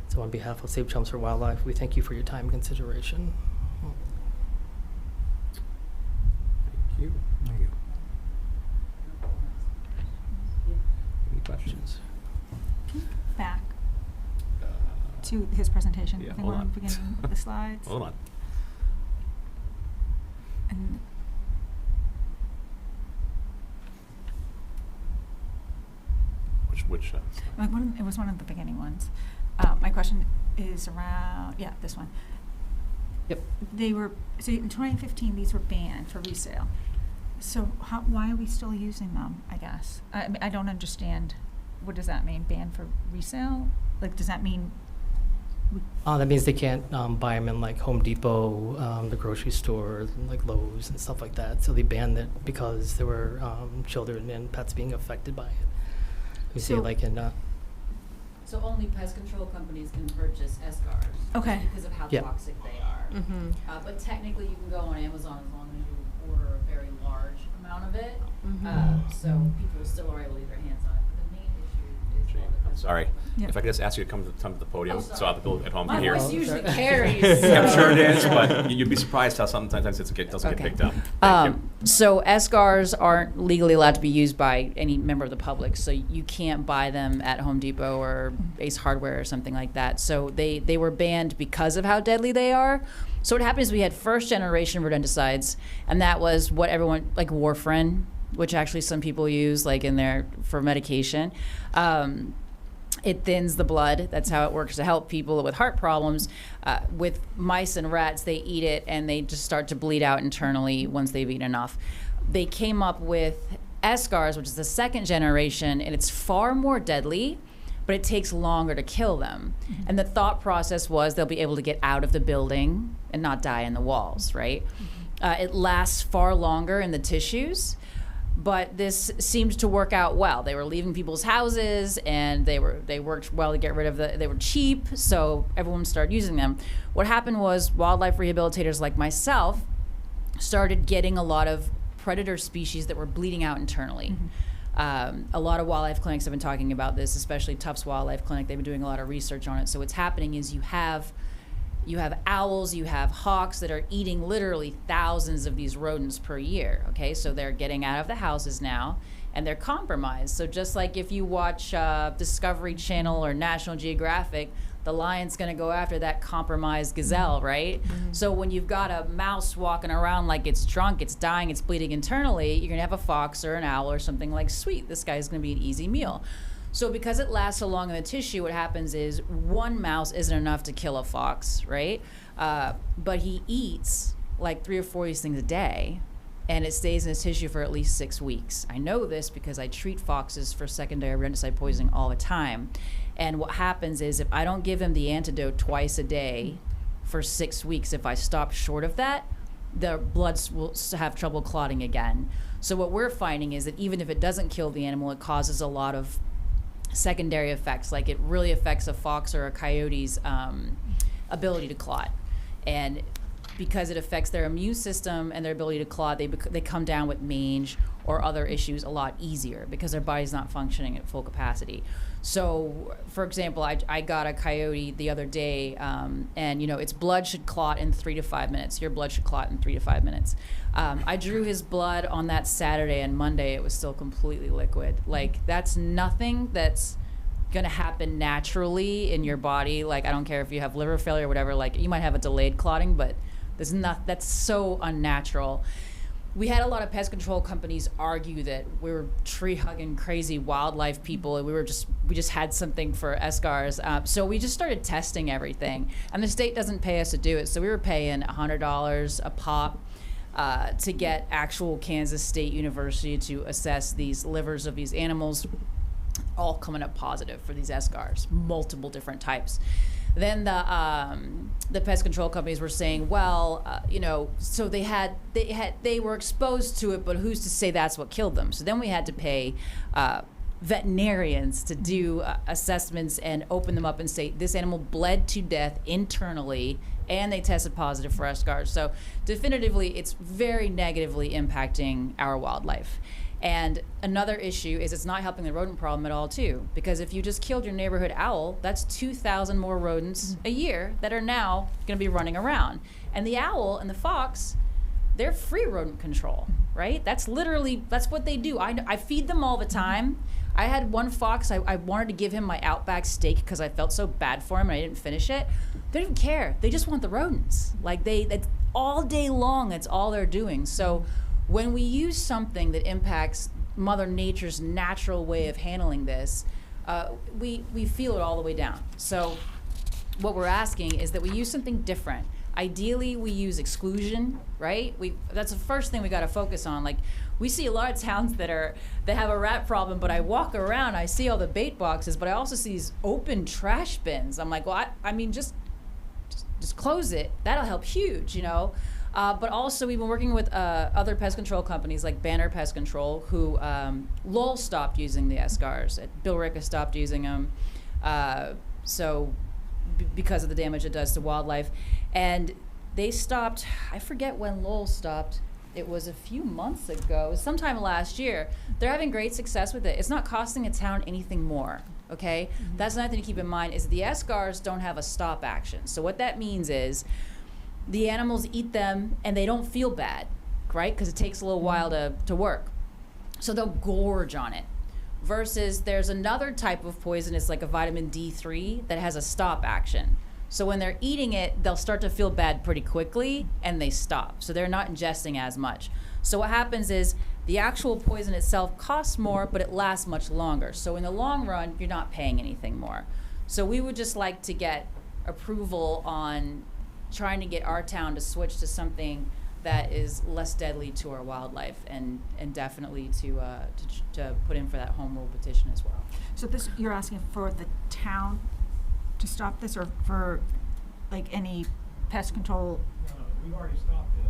So on behalf of Save Chelmsford Wildlife, we thank you for your time and consideration. Thank you. Thank you. Any questions? Back to his presentation. Yeah, I think hold we're on. beginning the slides. Hold on. And Which like it was one of the beginning ones. My question is around, yeah, this one. Yep. They were, so in 2015, these were banned for resale. So why are we still using them, I guess? I don't understand. What does that mean, banned for resale? Like, does that mean? That means they can't buy them in like Home Depot, the grocery store, like Lowe's and stuff like that. So they banned it because there were children and pets being affected by it. We see So- like in So only pest control companies can purchase escars. Okay. Because of how Yeah. toxic they are. Mm-hmm. But technically, you can go on Amazon as long as you order a very large amount of it. So people still are able to get their hands on it. But the main issue is all the pest Sorry. control Yeah. If I could just ask you to come to the podium, Oh, so sorry. the people at home My can hear. voice usually Okay. carries. Yeah, I'm so- sure it is, but you'd be surprised how sometimes it doesn't get Okay. picked up. Thank you. So escars aren't legally allowed to be used by any member of the public, so you can't buy them at Home Depot or Ace Hardware or something like that. So they were banned because of how deadly they are. So what happened is we had first generation rodenticides, and that was what everyone, like warfarin, which actually some people use like in there for medication. It thins the blood. That's how it works to help people with heart problems. With mice and rats, they eat it and they just start to bleed out internally once they've eaten enough. They came up with escars, which is the second generation, and it's far more deadly, but it takes longer to kill them. And the thought process was they'll be able to get out of the building and not die in the walls, right? It lasts far longer in the tissues. But this seemed to work out well. They were leaving people's houses, and they worked well to get rid of they were cheap, so everyone started using them. What happened was wildlife rehabilitators like myself started getting a lot of predator species that were bleeding out internally. A lot of wildlife clinics have been talking about this, especially Tufts Wildlife Clinic. They've been doing a lot of research on it. So what's happening is you have owls, you have hawks that are eating literally thousands of these rodents per year, okay? So they're getting out of the houses now, and they're compromised. So just like if you watch Discovery Channel or National Geographic, the lion's gonna go after that compromised gazelle, right? So when you've got a mouse walking around like it's drunk, it's dying, it's bleeding internally, you're gonna have a fox or an owl or something like, sweet, this guy's gonna be an easy meal. So because it lasts so long in the tissue, what happens is one mouse isn't enough to kill a fox, right? But he eats like 3 or 4 of these things a day, and it stays in his tissue for at least 6 weeks. I know this because I treat foxes for secondary rodenticide poisoning all the time. And what happens is if I don't give him the antidote twice a day for 6 weeks, if I stop short of that, the blood will have trouble clotting again. So what we're finding is that even if it doesn't kill the animal, it causes a lot of secondary effects, like it really affects a fox or a coyote's ability to clot. And because it affects their immune system and their ability to clot, they come down with mange or other issues a lot easier because their body's not functioning at full capacity. So, for example, I got a coyote the other day, and its blood should clot in 3 to 5 minutes. Your blood should clot in 3 to 5 minutes. I drew his blood on that Saturday, and Monday it was still completely liquid. Like, that's nothing that's gonna happen naturally in your body. Like, I don't care if you have liver failure or whatever, like you might have a delayed clotting, but that's so unnatural. We had a lot of pest control companies argue that we were tree-hugging crazy wildlife people, and we just had something for escars. So we just started testing everything, and the state doesn't pay us to do it. So we were paying $100 a pop to get actual Kansas State University to assess these livers of these animals, all coming up positive for these escars, multiple different types. Then the pest control companies were saying, well, so they were exposed to it, but who's to say that's what killed them? So then we had to pay veterinarians to do assessments and open them up and say this animal bled to death internally, and they tested positive for escars. So definitively, it's very negatively impacting our wildlife. And another issue is it's not helping the rodent problem at all, too. Because if you just killed your neighborhood owl, that's 2,000 more rodents a year that are now going to be running around. And the owl and the fox, they're free rodent control, right? That's what they do. I feed them all the time. I had one fox, I wanted to give him my Outback steak because I felt so bad for him and I didn't finish it. They don't even care. They just want the rodents. Like, that's all day long, that's all they're doing. So when we use something that impacts Mother Nature's natural way of handling this, we feel it all the way down. So what we're asking is that we use something different. Ideally, we use exclusion, right? That's the first thing we got to focus on. Like, we see a lot of towns that have a rat problem, but I walk around, I see all the bait boxes, but I also see these open trash bins. I'm like, well, I mean, just close it. That'll help huge, But also, we've been working with other pest control companies like Banner Pest Control, who Lowell stopped using the escars. Bill Rick has stopped using them. Because of the damage it does to wildlife. And they stopped, I forget when Lowell stopped. It was a few months ago, sometime last year. They're having great success with it. It's not costing a town anything more, okay? That's another thing to keep in mind is the SCARs don't have a stop action. So what that means is the animals eat them and they don't feel bad, right? Because it takes a little while to work. So they'll gorge on it. Versus there's another type of poison, it's like a vitamin D3 that has a stop action. So when they're eating it, they'll start to feel bad pretty quickly and they stop. So they're not ingesting as much. So what happens is the actual poison itself costs more, but it lasts much longer. So in the long run, you're not paying anything more. So we would just like to get approval on trying to get our town to switch to something that is less deadly to our wildlife, and definitely to put in for that home rule petition as well. So this, you're asking for the town to stop this, or for like any pest control? No, we've already stopped it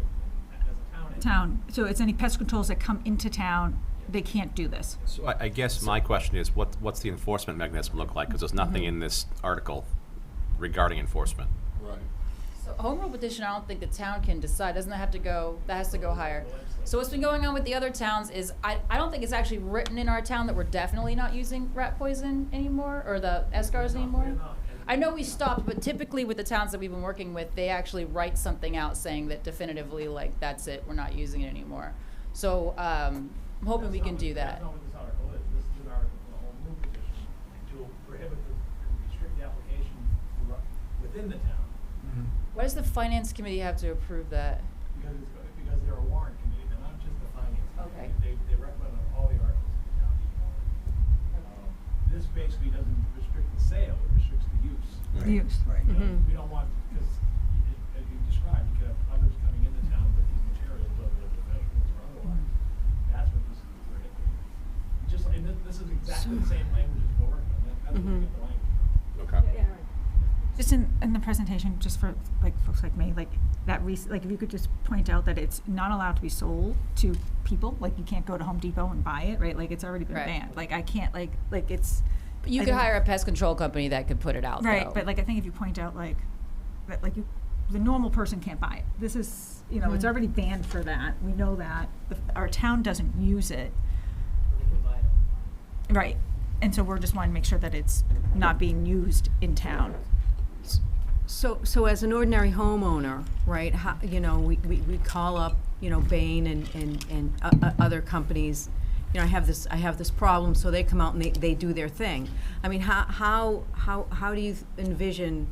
as a town. Town, so it's any pest controls that come into town, they can't do this? So I guess my question is, what's the enforcement mechanism look like? Because there's nothing in this article regarding enforcement. Right. So home rule petition, I don't think the town can decide. Doesn't that have to go? That has to go higher. So what's been going on with the other towns is I don't think it's actually written in our town that we're definitely not using rat poison anymore, or the SCARs anymore. I know we stopped, but typically with the towns that we've been working with, they actually write something out saying that definitively, like, that's it, we're not using it anymore. So I'm hoping we can do that. That's not what this article is. This is an article for the home rule petition to prohibit and restrict the application within the town. Why does the finance committee have to approve that? Because they're a warrant committee, they're not just the finance committee. Okay. They recommend on all the articles in the town. This basically doesn't restrict the sale, it restricts the use. Use. Right. We don't want, because as you described, you could have others coming into town with these materials, whether they're professionals or otherwise. That's what this is prohibiting. Just, and this is exactly the same language as we're working on. That's where we get the language from. Okay. Just in the presentation, just for like folks like me, like that, like if you could just point out that it's not allowed to be sold to people, like you can't go to Home Depot and buy it, right? Like it's already been Right. banned. Like I can't, like it's. But you I could think- hire a pest control company that could put it out, Right, though. but like I think if you point out like that, like the normal person can't buy it. This is, you know, it's already banned for that. We know that. Our town doesn't use it. Right, and so we're just wanting to make sure that it's not being used in town. So as an ordinary homeowner, right, how, you know, we call up, you know, Bain and other companies, you know, I have this problem, so they come out and they do their thing. I mean, how do you envision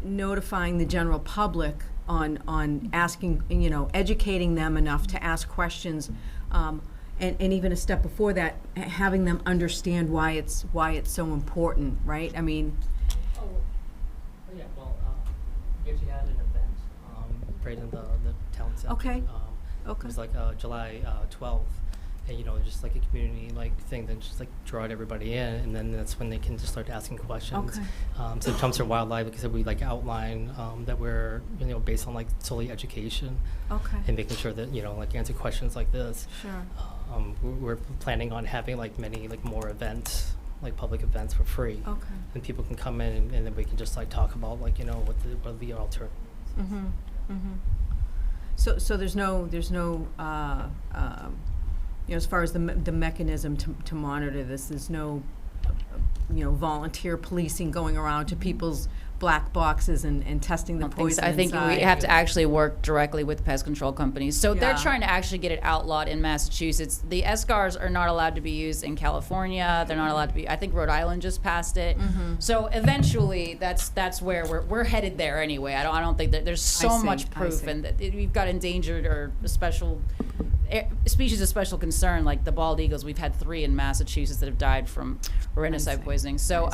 notifying the general public on asking, you know, educating them enough to ask questions, and even a step before that, having them understand why it's so important, right? I mean. Yeah, well, we actually had an event right in the town center. Okay. It was like July 12th, and you know, just like a community like thing that just like drawed everybody in, and then that's when they can just start asking questions. Okay. So Chelmsford Wildlife, like I said, we like outline that we're, you know, based on like solely education. Okay. And making sure that, you know, like answer questions like this. Sure. We're planning on having like many like more events, like public events for free. Okay. And people can come in and then we can just like talk about like, you know, what are the alternatives. Mm-hmm. Mm-hmm. So there's no you know, as far as the mechanism to monitor this, there's no you know, volunteer policing going around to people's black boxes and testing the I don't think so. poison I think inside. we have to actually work directly with pest control companies. So they're Yeah. trying to actually get it outlawed in Massachusetts. The SCARs are not allowed to be used in California. They're not allowed to be. I think Rhode Island just passed it. Mm-hmm. So eventually, that's where we're headed there anyway. I don't think that there's so see, much I proof, see. and that we've got endangered or a special species of special concern like the bald eagles. We've had 3 in Massachusetts that have died from rodenticide poisoning. So.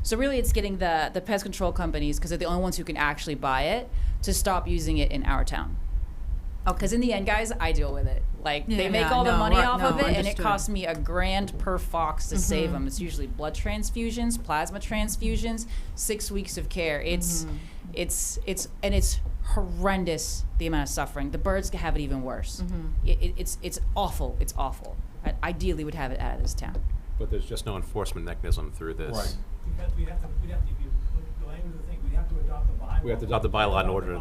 So really it's getting the pest control companies, because they're the only ones who can actually buy it, to stop using it in our town. Because in the end, guys, I deal with it. Like, they make all the money off of it, and it costs me $1,000 per fox to save them. It's usually blood transfusions, plasma transfusions, 6 weeks of care. It's horrendous, the amount of suffering. The birds can have it even worse. It's awful. It's awful. I ideally would have it out of this town. But there's just no enforcement mechanism through this. Right. Because we'd have to, if you look at the language of the thing, we'd have to adopt the bylaw. We have to adopt the bylaw in order,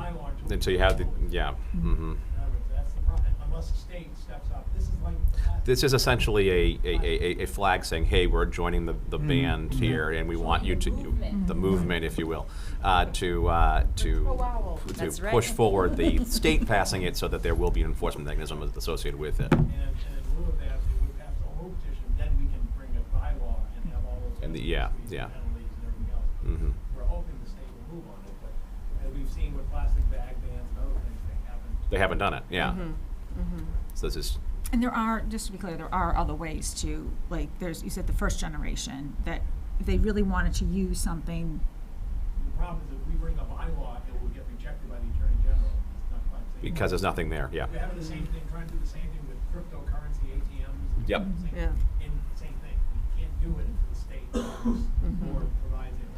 until you have the, yeah. Mhm. In other words, that's the problem, unless the state steps up. This is like. This is essentially a flag saying, hey, we're joining the band here, and we want you to, the movement, if you will, to That's right. push forward the state passing it so that there will be an enforcement mechanism associated with it. And in lieu of that, they would pass the whole petition, then we can bring a bylaw and have all those. And yeah, penalties yeah. and everything else. Mhm. We're hoping the state will move on it, but as we've seen with plastic bag bans and other things, They haven't done it, yeah. Mm-hmm. So this is, And there are, just to be clear, there are other ways to, like, you said the first generation, that if they really wanted to use something, The problem is if we bring a bylaw, it will get rejected by the Attorney General. It's not quite the same. because there's nothing there, yeah. We're having the same thing, trying to do the same thing with cryptocurrency ATMs. Yep. Same- Yeah. Same thing. We can't do it until the state or provides it.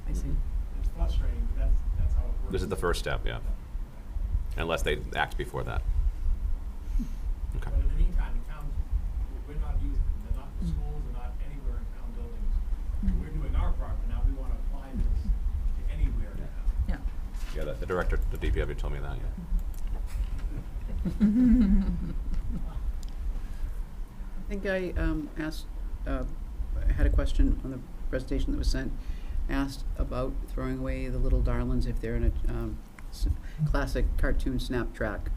I see. It's frustrating, but that's how it works. This is the first step, yeah. Unless they act before that. Okay. But in the meantime, the towns, we're not using them. They're not in schools, they're not anywhere in town buildings. We're doing our part, but now we want to apply this to anywhere in town. yeah. Yeah, the director, the DPW told me that, yeah. I think I asked, had a question on the presentation that was sent, asked about throwing away the little darlings if they're in a classic cartoon snap trap,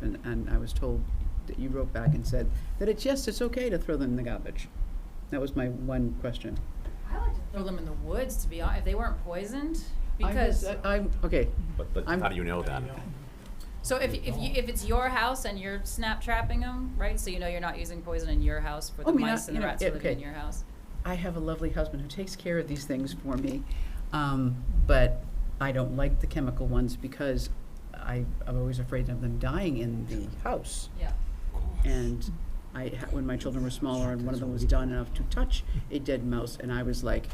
and I was told that you wrote back and said that it's okay to throw them in the garbage. That was my one question. I like to throw them in the woods, to be honest, if they weren't poisoned, because. I'm, okay, But I'm- how do you know that? So if it's your house and you're snap trapping them, right? So you know you're not using poison in your house for the mice and the rats who live in your house. I have a lovely husband who takes care of these things for me, but I don't like the chemical ones because I'm always afraid of them dying in the house. Yeah. And when my children were smaller and one of them was dumb enough to touch a dead mouse, and I was like,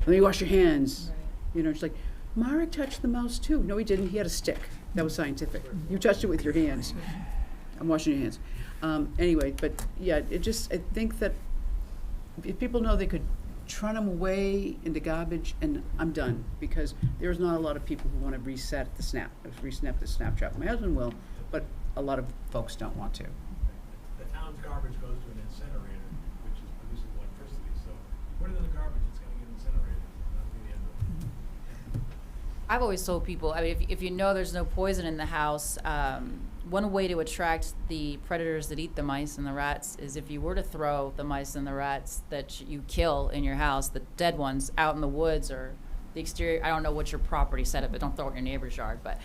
let me wash your hands. Right. You know, she's like, Marek touched the mouse too. No, he didn't. He had a stick. That was scientific. You touched it with your hands. I'm washing your hands. Anyway, but yeah, I think that if people know they could trun them away into garbage, and I'm done, because there's not a lot of people who want to reset the snap trap. My husband will, but a lot of folks don't want to. The town's garbage goes to an incinerator, which is producing electricity, so you put it in the garbage, it's gonna get incinerated. That'll be the end of it. I've always told people, I mean, if you know there's no poison in the house, one way to attract the predators that eat the mice and the rats is if you were to throw the mice and the rats that you kill in your house, the dead ones, out in the woods or the exterior. I don't know what your property setup, but don't throw it in your neighbor's yard. But,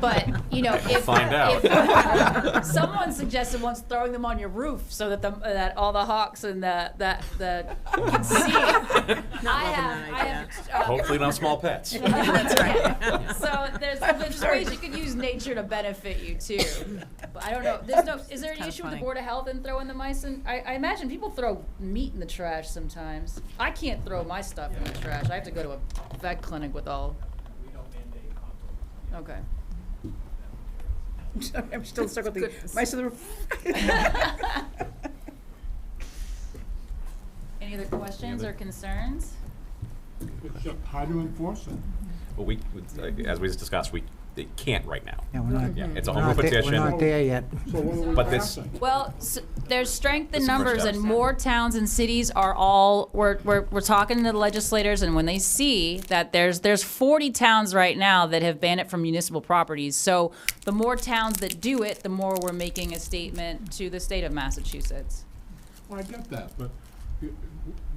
but you know, if Find out. if someone suggested once throwing them on your roof so that that all the hawks and the can see it. I have Hopefully not small pets. That's right. So there's ways you could use nature to benefit you too. But I don't know. Is there an kinda issue with the funny. Board of Health in throwing the mice in? I imagine people throw meat in the trash sometimes. I can't throw my stuff in the trash. I have to go to a vet clinic with all. We don't mandate compost. Okay. I'm still stuck with the Goodness. mice in the roof. Any other questions or concerns? It's just how to enforce it. Well, as we just discussed, they can't right now. Yeah, we're not, Yeah, it's a we're home rule not there- petition. we're not there yet. So what are we But this- passing? Well, there's strength in It's the first numbers, step. and more towns and cities are all. We're talking to the legislators, and when they see that there's 40 towns right now that have banned it from municipal properties. So the more towns that do it, the more we're making a statement to the state of Massachusetts. Well, I get that, but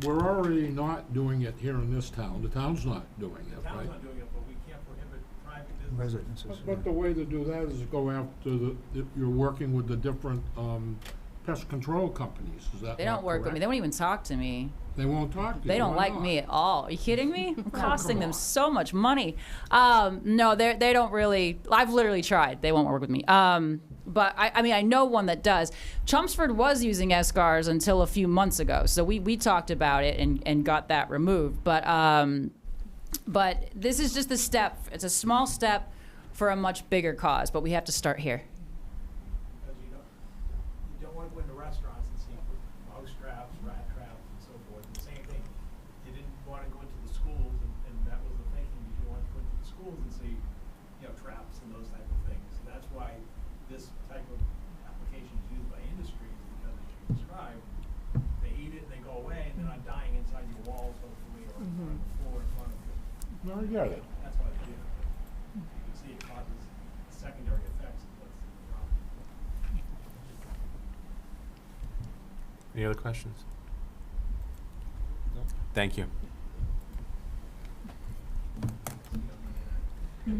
we're already not doing it here in this town. The town's not doing The it, town's right? not doing it, but we can't prohibit private businesses. Residences. But the way to do that is go after you're working with the different pest control companies, is that They don't not work with me. correct? They won't even talk to me. They won't talk to you. They don't Why like not? me at all. Are you kidding me? I'm costing come them on. so much money. No, they don't really. I've literally tried. They won't work with me. But I mean, I know one that does. Chelmsford was using escars until a few months ago, so we talked about it and got that removed. But this is just a step. It's a small step for a much bigger cause, but we have to start here. Because you don't want to go into restaurants and see you know, traps and those type of things. And that's why this type of application is used by industry, is because as you described, they eat it, they go away, and they're not dying inside your walls, hopefully, or on the floor in front of you. No, I get it. That's why they do it. You can see it causes secondary effects, is what's the problem. Any other questions? Thank you. So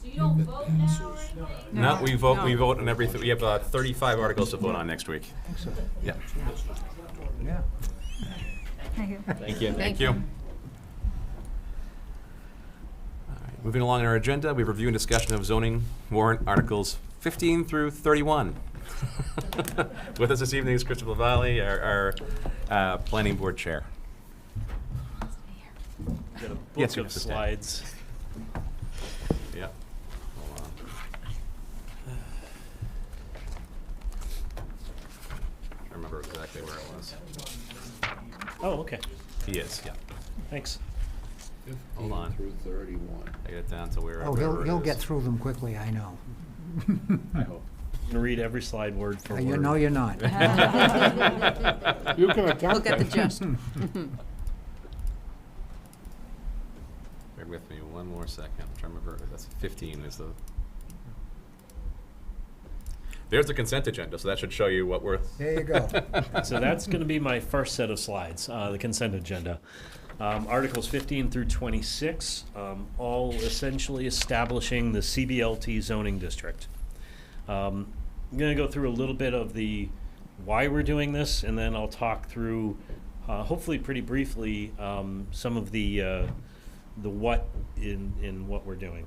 you don't vote now or anything? No, we vote on everything. We have 35 articles to vote on next week. Yeah. Yeah. Thank you. Thank you. Thank you. All right, moving along in our agenda, we review and discussion of zoning warrant articles 15 through 31. With us this evening is Christopher Valley, our planning board chair. Got a book Yes, you of have to stay. slides. Yeah. Hold on. I remember exactly where it was. Oh, okay. He is, yeah. Thanks. Hold on. Through 31. I get it down to where. Oh, wherever he'll it get is. through them quickly, I know. I hope. I'm gonna read every slide word for word. No, you're not. You can attempt We'll get the it. gist. Bear with me one more second. I'm trying to remember. That's 15 is the. There's the consent agenda, so that should show you what we're. There you go. So that's going to be my first set of slides, the consent agenda. Articles 15 through 26, all essentially establishing the CBLT zoning district. I'm going to go through a little bit of the why we're doing this, and then I'll talk through, hopefully pretty briefly, some of the what in what we're doing.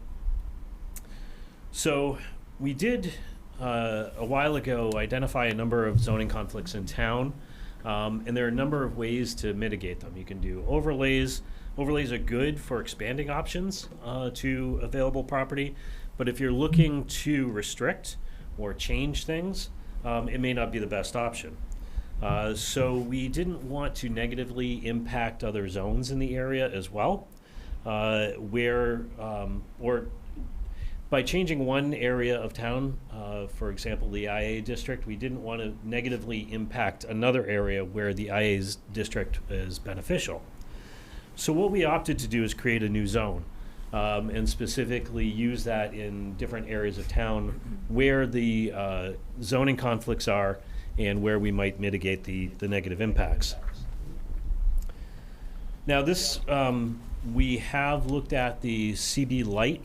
So we did a while ago identify a number of zoning conflicts in town, and there are a number of ways to mitigate them. You can do overlays. Overlays are good for expanding options to available property, but if you're looking to restrict or change things, it may not be the best option. So we didn't want to negatively impact other zones in the area as well, or by changing one area of town, for example, the IA district, we didn't want to negatively impact another area where the IA's district is beneficial. So what we opted to do is create a new zone, and specifically use that in different areas of town where the zoning conflicts are and where we might mitigate the negative impacts. Now this, we have looked at the CB Light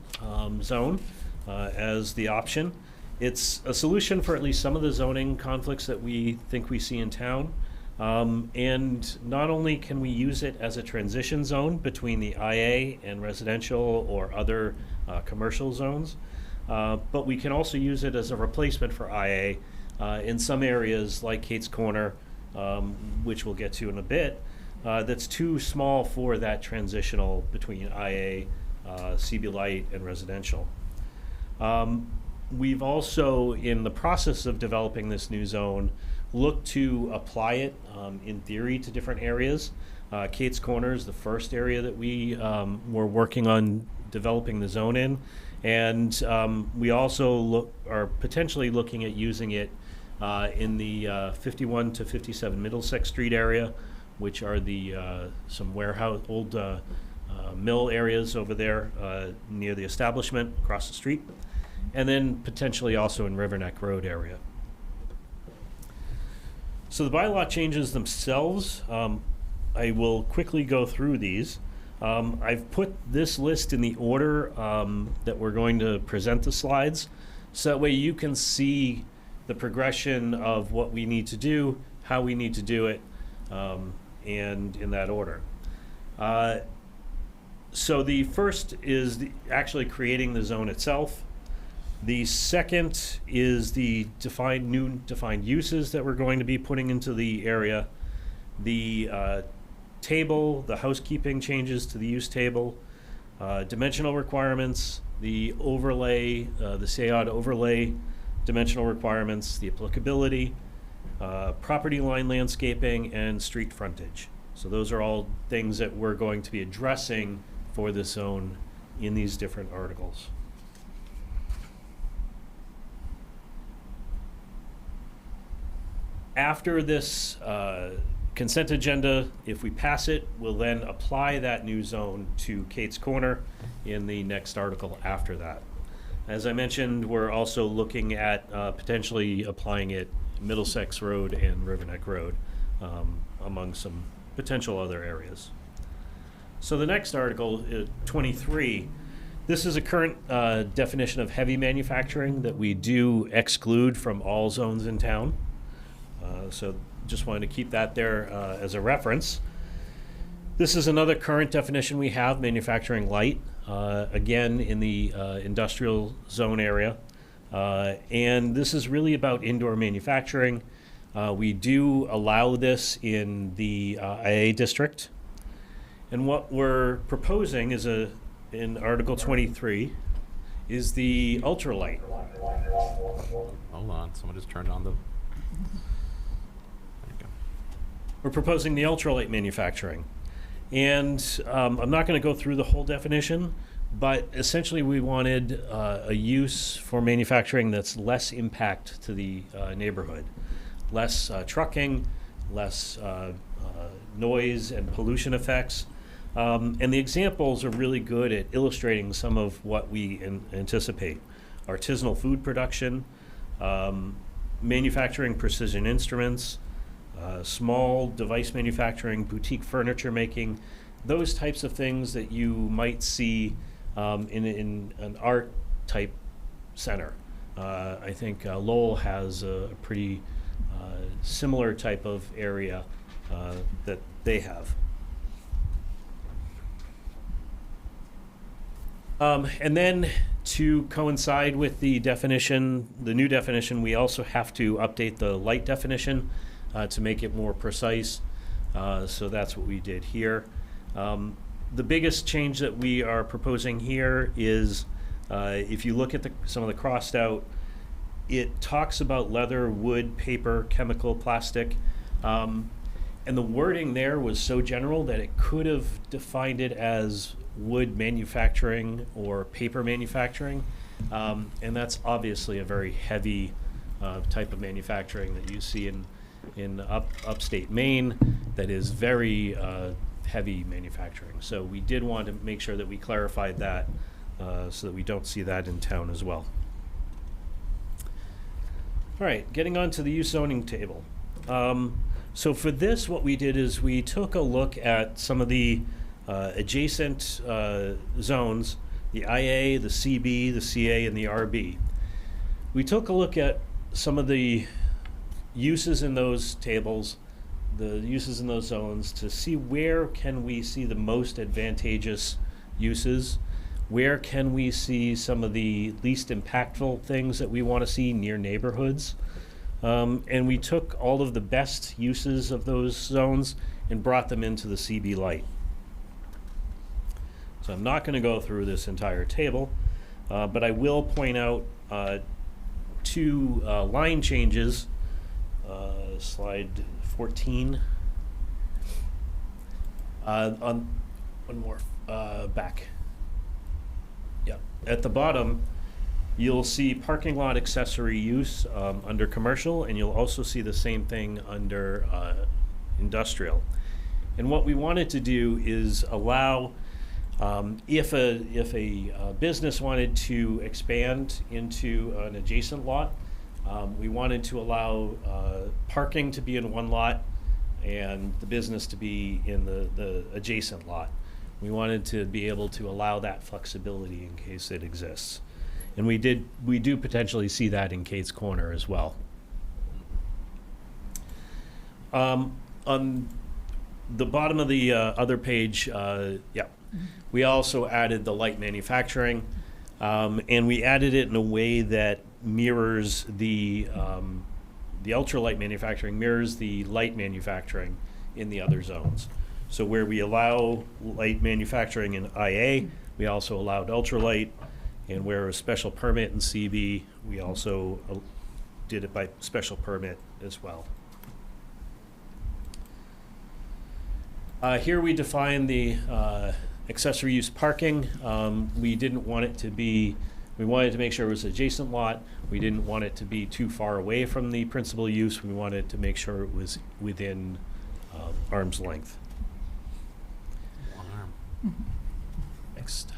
zone as the option. It's a solution for at least some of the zoning conflicts that we think we see in town. And not only can we use it as a transition zone between the IA and residential or other commercial zones, but we can also use it as a replacement for IA in some areas like Kate's Corner, which we'll get to in a bit, that's too small for that transitional between IA, CB Light, and residential. We've also, in the process of developing this new zone, looked to apply it in theory to different areas. Kate's Corner is the first area that we were working on developing the zone in, and we also are potentially looking at using it in the 51 to 57 Middlesex Street area, which are the some warehouse, old mill areas over there near the establishment across the street, and then potentially also in Riverneck Road area. So the bylaw changes themselves, I will quickly go through these. I've put this list in the order that we're going to present the slides, so that way you can see the progression of what we need to do, how we need to do it, and in that order. So the first is actually creating the zone itself. The second is the new defined uses that we're going to be putting into the area. The table, the housekeeping changes to the use table, dimensional requirements, the overlay, the SAOD overlay dimensional requirements, the applicability, property line landscaping, and street frontage. So those are all things that we're going to be addressing for this zone in these different articles. After this consent agenda, if we pass it, we'll then apply that new zone to Kate's Corner in the next article after that. As I mentioned, we're also looking at potentially applying it Middlesex Road and Riverneck Road, among some potential other areas. So the next article, 23, this is a current definition of heavy manufacturing that we do exclude from all zones in town. So just wanted to keep that there as a reference. This is another current definition we have, manufacturing light, again in the industrial zone area. And this is really about indoor manufacturing. We do allow this in the IA district. And what we're proposing is in Article 23 is the ultralight. Hold on, someone just turned on the... We're proposing the ultralight manufacturing. And I'm not going to go through the whole definition, but essentially we wanted a use for manufacturing that's less impact to the neighborhood. Less trucking, less noise and pollution effects. And the examples are really good at illustrating some of what we anticipate. Artisanal food production, manufacturing precision instruments, small device manufacturing, boutique furniture making, those types of things that you might see in an art type center. I think Lowell has a pretty similar type of area that they have. And then to coincide with the definition, the new definition, we also have to update the light definition to make it more precise. So that's what we did here. The biggest change that we are proposing here is if you look at some of the crossed out, it talks about leather, wood, paper, chemical, plastic. And the wording there was so general that it could have defined it as wood manufacturing or paper manufacturing. And that's obviously a very heavy type of manufacturing that you see in upstate Maine that is very heavy manufacturing. So we did want to make sure that we clarified that so that we don't see that in town as well. All right, getting on to the use zoning table. So for this, what we did is we took a look at some of the adjacent zones, the IA, the CB, the CA, and the RB. We took a look at some of the uses in those tables, the uses in those zones, to see where can we see the most advantageous uses, where can we see some of the least impactful things that we want to see near neighborhoods. And we took all of the best uses of those zones and brought them into the CB light. So I'm not going to go through this entire table, but I will point out two line changes. Slide 14. On one more back. Yeah, at the bottom, you'll see parking lot accessory use under commercial, and you'll also see the same thing under industrial. And what we wanted to do is allow, if a business wanted to expand into an adjacent lot, we wanted to allow parking to be in one lot and the business to be in the adjacent lot. We wanted to be able to allow that flexibility in case it exists. And we do potentially see that in Kate's Corner as well. On the bottom of the other page, we also added the light manufacturing, and we added it in a way that mirrors the ultralight manufacturing mirrors the light manufacturing in the other zones. So where we allow light manufacturing in IA, we also allowed ultralight, and where a special permit in CB, we also did it by special permit as well. Here we define the Accessory use parking, we didn't want it to be, we wanted to make sure it was adjacent lot. We didn't want it to be too far away from the principal use. We wanted to make sure it was within arm's length. Long arm. Next.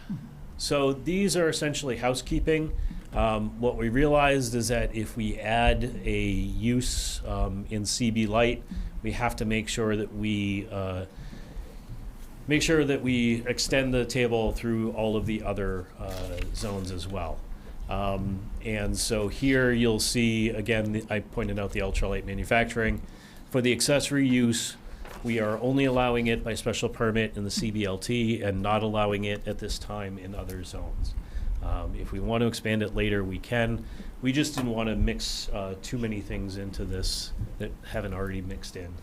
So these are essentially housekeeping. What we realized is that if we add a use in CB Light, we have to make sure that we extend the table through all of the other zones as well. And so here you'll see, again, I pointed out the ultralight manufacturing. For the accessory use, we are only allowing it by special permit in the CBLT and not allowing it at this time in other zones. If we want to expand it later, we can. We just didn't want to mix too many things into this that haven't already mixed in.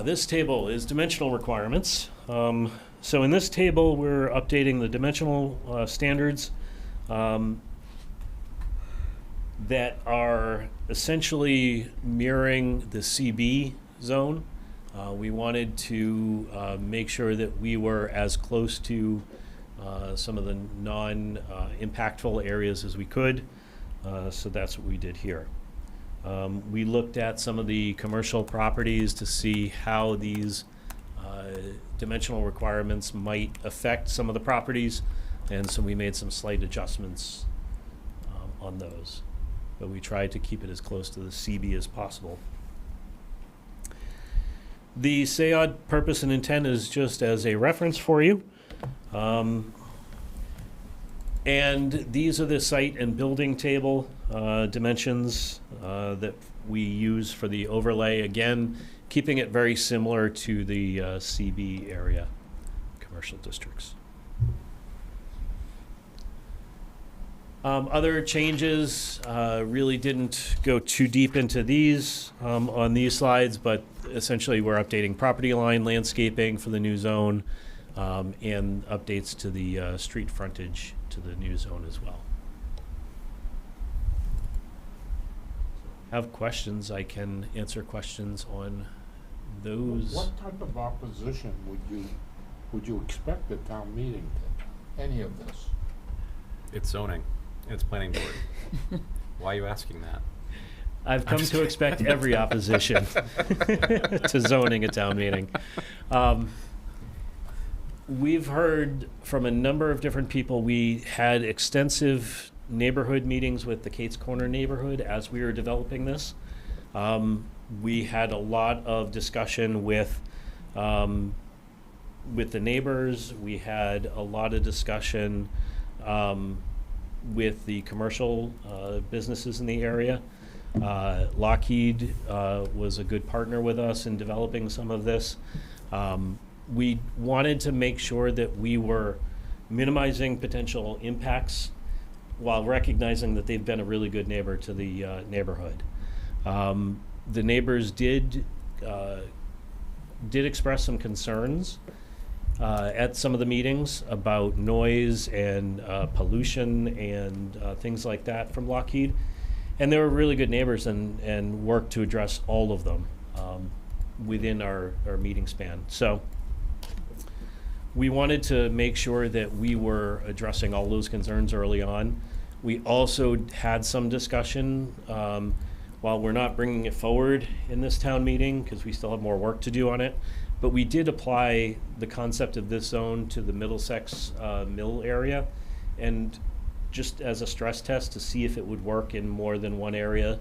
This table is dimensional requirements. So in this table, we're updating the dimensional standards that are essentially mirroring the CB zone. We wanted to make sure that we were as close to some of the non-impactful areas as we could. So that's what we did here. We looked at some of the commercial properties to see how these dimensional requirements might affect some of the properties, and so we made some slight adjustments on those. But we tried to keep it as close to the CB as possible. The SAOD purpose and intent is just as a reference for you. And these are the site and building table dimensions that we use for the overlay. Again, keeping it very similar to the CB area commercial districts. Other changes, really didn't go too deep into these on these slides, but essentially we're updating property line landscaping for the new zone and updates to the street frontage to the new zone as well. Have questions, I can answer questions on those. What type of opposition would you expect at town meeting to any of this? It's zoning. It's planning board. Why are you asking that? I've come to expect every opposition to zoning at town meeting. We've heard from a number of different people. We had extensive neighborhood meetings with the Kate's Corner neighborhood as we were developing this. We had a lot of discussion with the neighbors. We had a lot of discussion with the commercial businesses in the area. Lockheed was a good partner with us in developing some of this. We wanted to make sure that we were minimizing potential impacts while recognizing that they've been a really good neighbor to the neighborhood. The neighbors did express some concerns at some of the meetings about noise and pollution and things like that from Lockheed. And they were really good neighbors and worked to address all of them within our meeting span. So we wanted to make sure that we were addressing all those concerns early on. We also had some discussion, while we're not bringing it forward in this town meeting, because we still have more work to do on it, but we did apply the concept of this zone to the Middlesex Mill area, and just as a stress test to see if it would work in more than one area,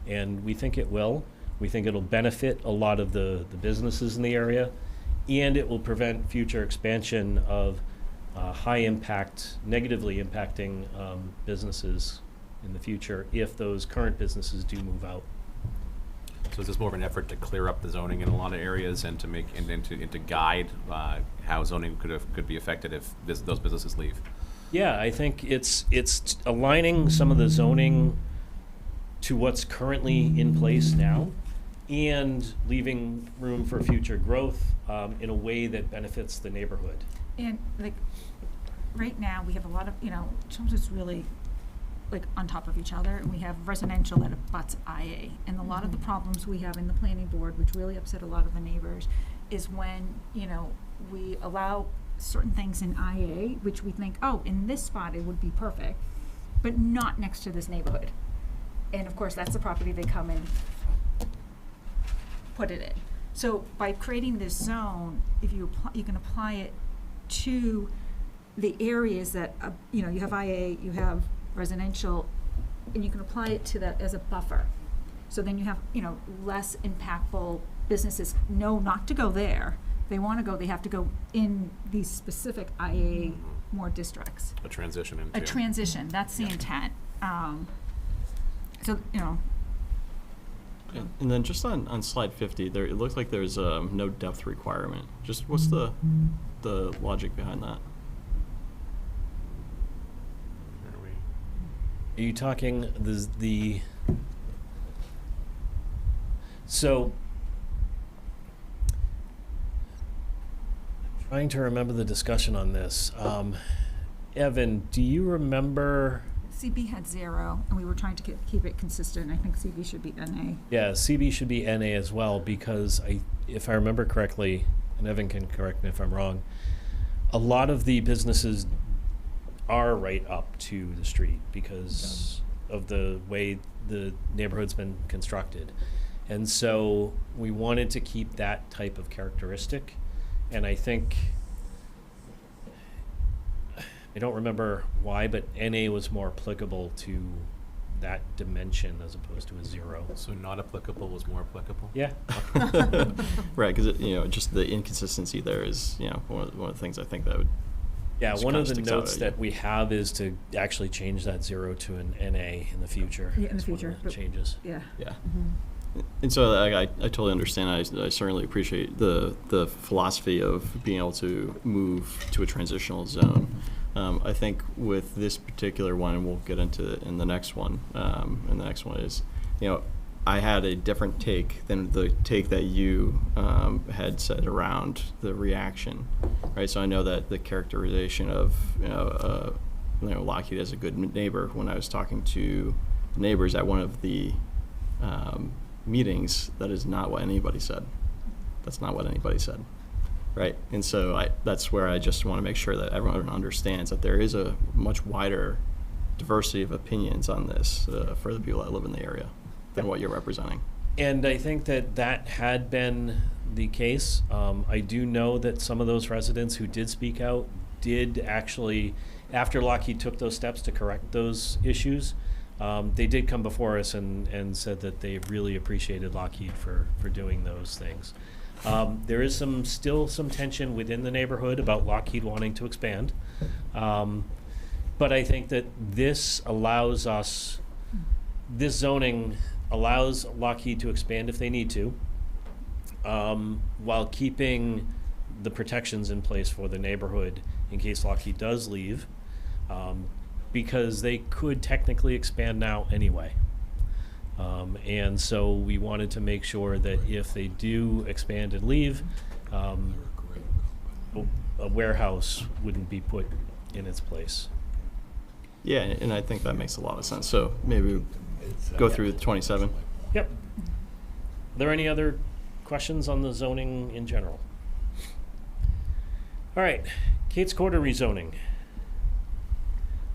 and we think it will. We think it'll benefit a lot of the businesses in the area, and it will prevent future expansion of high impact, negatively impacting businesses in the future if those current businesses do move out. So is this more of an effort to clear up the zoning in a lot of areas and to make and to guide how zoning could be affected if those businesses leave? Yeah, I think it's aligning some of the zoning to what's currently in place now and leaving room for future growth in a way that benefits the neighborhood. And like, right now, we have a lot of, Chelmsford's really like on top of each other, and we have residential that abuts IA. And a lot of the problems we have in the planning board, which really upset a lot of the neighbors, is when, you know, we allow certain things in IA, which we think, oh, in this spot it would be perfect, but not next to this neighborhood. And of course, that's the property they come and put it in. So by creating this zone, if you you can apply it to the areas that, you know, you have IA, you have residential, and you can apply it to that as a buffer. So then you have, you know, less impactful businesses know not to go there. They want to go, they have to go in these specific IA more districts. A transition into. A transition, that's the intent. So, you know. And then just on slide 50, there, it looks like there's no depth requirement. Just what's the logic behind that? Are you talking the so trying to remember the discussion on this. Evan, do you remember? CB had 0, and we were trying to keep it consistent. I think CB should be NA. Yeah, CB should be NA as well, because if I remember correctly, and Evan can correct me if I'm wrong, a lot of the businesses are right up to the street because of the way the neighborhood's been constructed. And so we wanted to keep that type of characteristic. And I think, I don't remember why, but NA was more applicable to that dimension as opposed to a 0. So not applicable was more applicable? Yeah. Right, because, you know, just the inconsistency there is, you know, one of the things I think that would. Yeah, just one kinda of the sticks out notes at that you. we have is to actually change that 0 to an NA in the future. Yeah, in the That's one of future, the but- changes. Yeah. Yeah. And so I totally understand. I certainly appreciate the philosophy of being able to move to a transitional zone. I think with this particular one, and we'll get into it in the next one, and the next one is, you know, I had a different take than the take that you had said around the reaction, right? So I know that the characterization of, Lockheed as a good neighbor, when I was talking to neighbors at one of the meetings, that is not what anybody said. That's not what anybody said, right? And so that's where I just want to make sure that everyone understands that there is a much wider diversity of opinions on this for the people that live in the area than what you're representing. And I think that had been the case. I do know that some of those residents who did speak out did actually, after Lockheed took those steps to correct those issues, they did come before us and said that they really appreciated Lockheed for doing those things. There is still some tension within the neighborhood about Lockheed wanting to expand. But I think that this zoning allows Lockheed to expand if they need to, while keeping the protections in place for the neighborhood in case Lockheed does leave, because they could technically expand now anyway. And so we wanted to make sure that if they do expand and leave, a warehouse wouldn't be put in its place. Yeah, and I think that makes a lot of sense. So maybe go through 27. Yep. Are there any other questions on the zoning in general? All right, Kate's Quarter rezoning.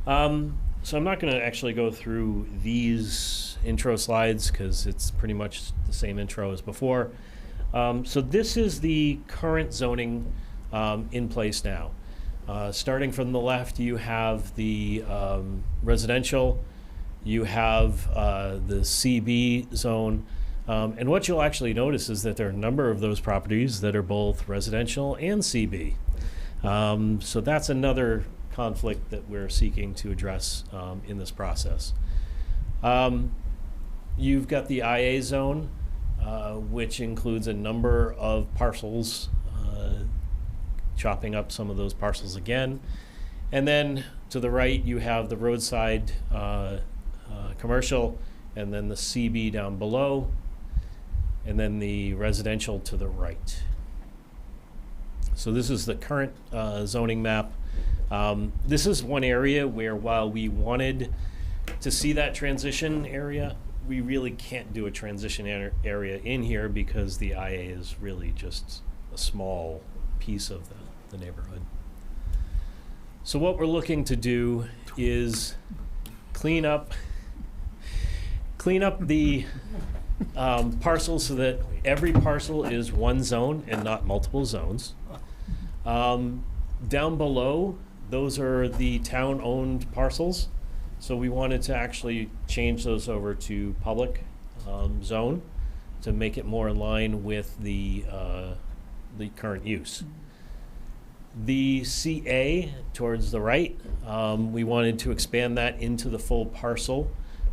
So I'm not going to actually go through these intro slides because it's pretty much the same intro as before. So this is the current zoning in place now. Starting from the left, you have the residential, you have the CB zone, and what you'll actually notice is that there are a number of those properties that are both residential and CB. So that's another conflict that we're seeking to address in this process. You've got the IA zone, which includes a number of parcels, chopping up some of those parcels again. And then to the right, you have the roadside commercial, and then the CB down below, and then the residential to the right. So this is the current zoning map. This is one area where, while we wanted to see that transition area, we really can't do a transition area in here because the IA is really just a small piece of the neighborhood. So what we're looking to do is clean up the parcels so that every parcel is one zone and not multiple zones. Down below, those are the town-owned parcels. So we wanted to actually change those over to public zone to make it more in line with the current use. The CA towards the right, we wanted to expand that into the full parcel.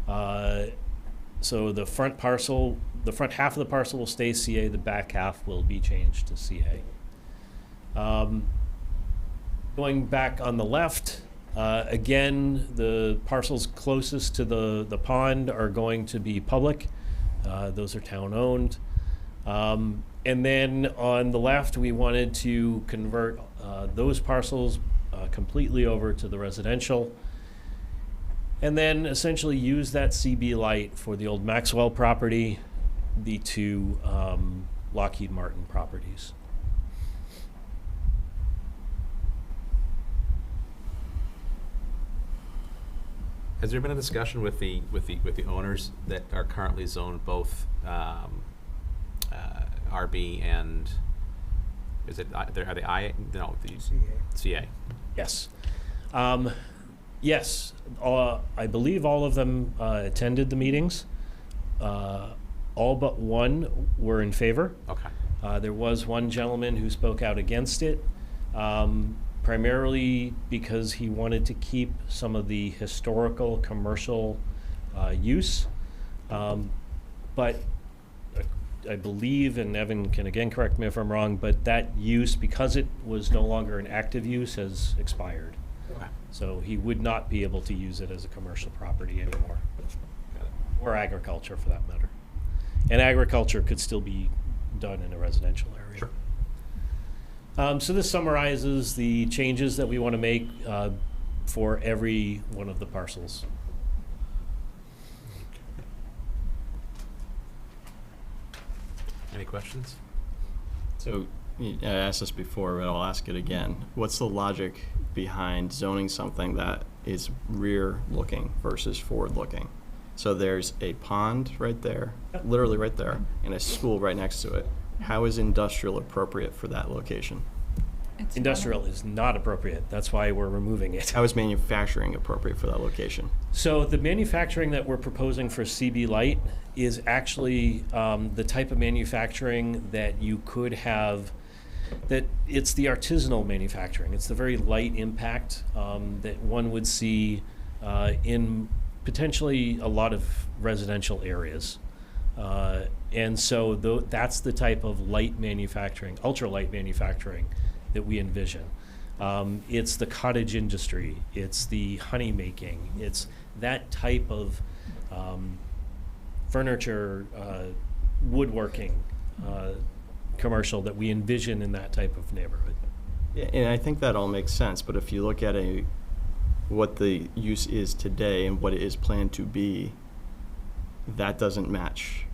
So the front parcel, the front half of the parcel will stay CA, the back half will be changed to CA. Going back on the left, again, the parcels closest to the pond are going to be public. Those are town-owned. And then on the left, we wanted to convert those parcels completely over to the residential. And then essentially use that CB light for the old Maxwell property, the two Lockheed Martin properties. Has there been a discussion with the owners that are currently zoned both RB and are they IA? No, the CA. Yes. Yes. I believe all of them attended the meetings. All but one were in favor. Okay. There was one gentleman who spoke out against it. Primarily because he wanted to keep some of the historical commercial use. But I believe, and Evan can again correct me if I'm wrong, but that use, because it was no longer an active use, has expired. Okay. So he would not be able to use it as a commercial property anymore, or agriculture for that matter. And agriculture could still be done in a residential area. Sure. So this summarizes the changes that we want to make for every one of the parcels. Any questions? So I asked this before, but I'll ask it again. What's the logic behind zoning something that is rear-looking versus forward-looking? So there's a pond right there, literally right there, and a school right next to it. How is industrial appropriate for that location? Industrial is not appropriate. That's why we're removing it. How is manufacturing appropriate for that location? So the manufacturing that we're proposing for CB Light is actually the type of manufacturing that you could have, that it's the artisanal manufacturing. It's the very light impact that one would see in potentially a lot of residential areas. And so that's the type of light manufacturing, ultralight manufacturing that we envision. It's the cottage industry, it's the honey making, it's that type of furniture, woodworking commercial that we envision in that type of neighborhood. Yeah, and I think that all makes sense, but if you look at what the use is today and what it is planned to be, that doesn't match,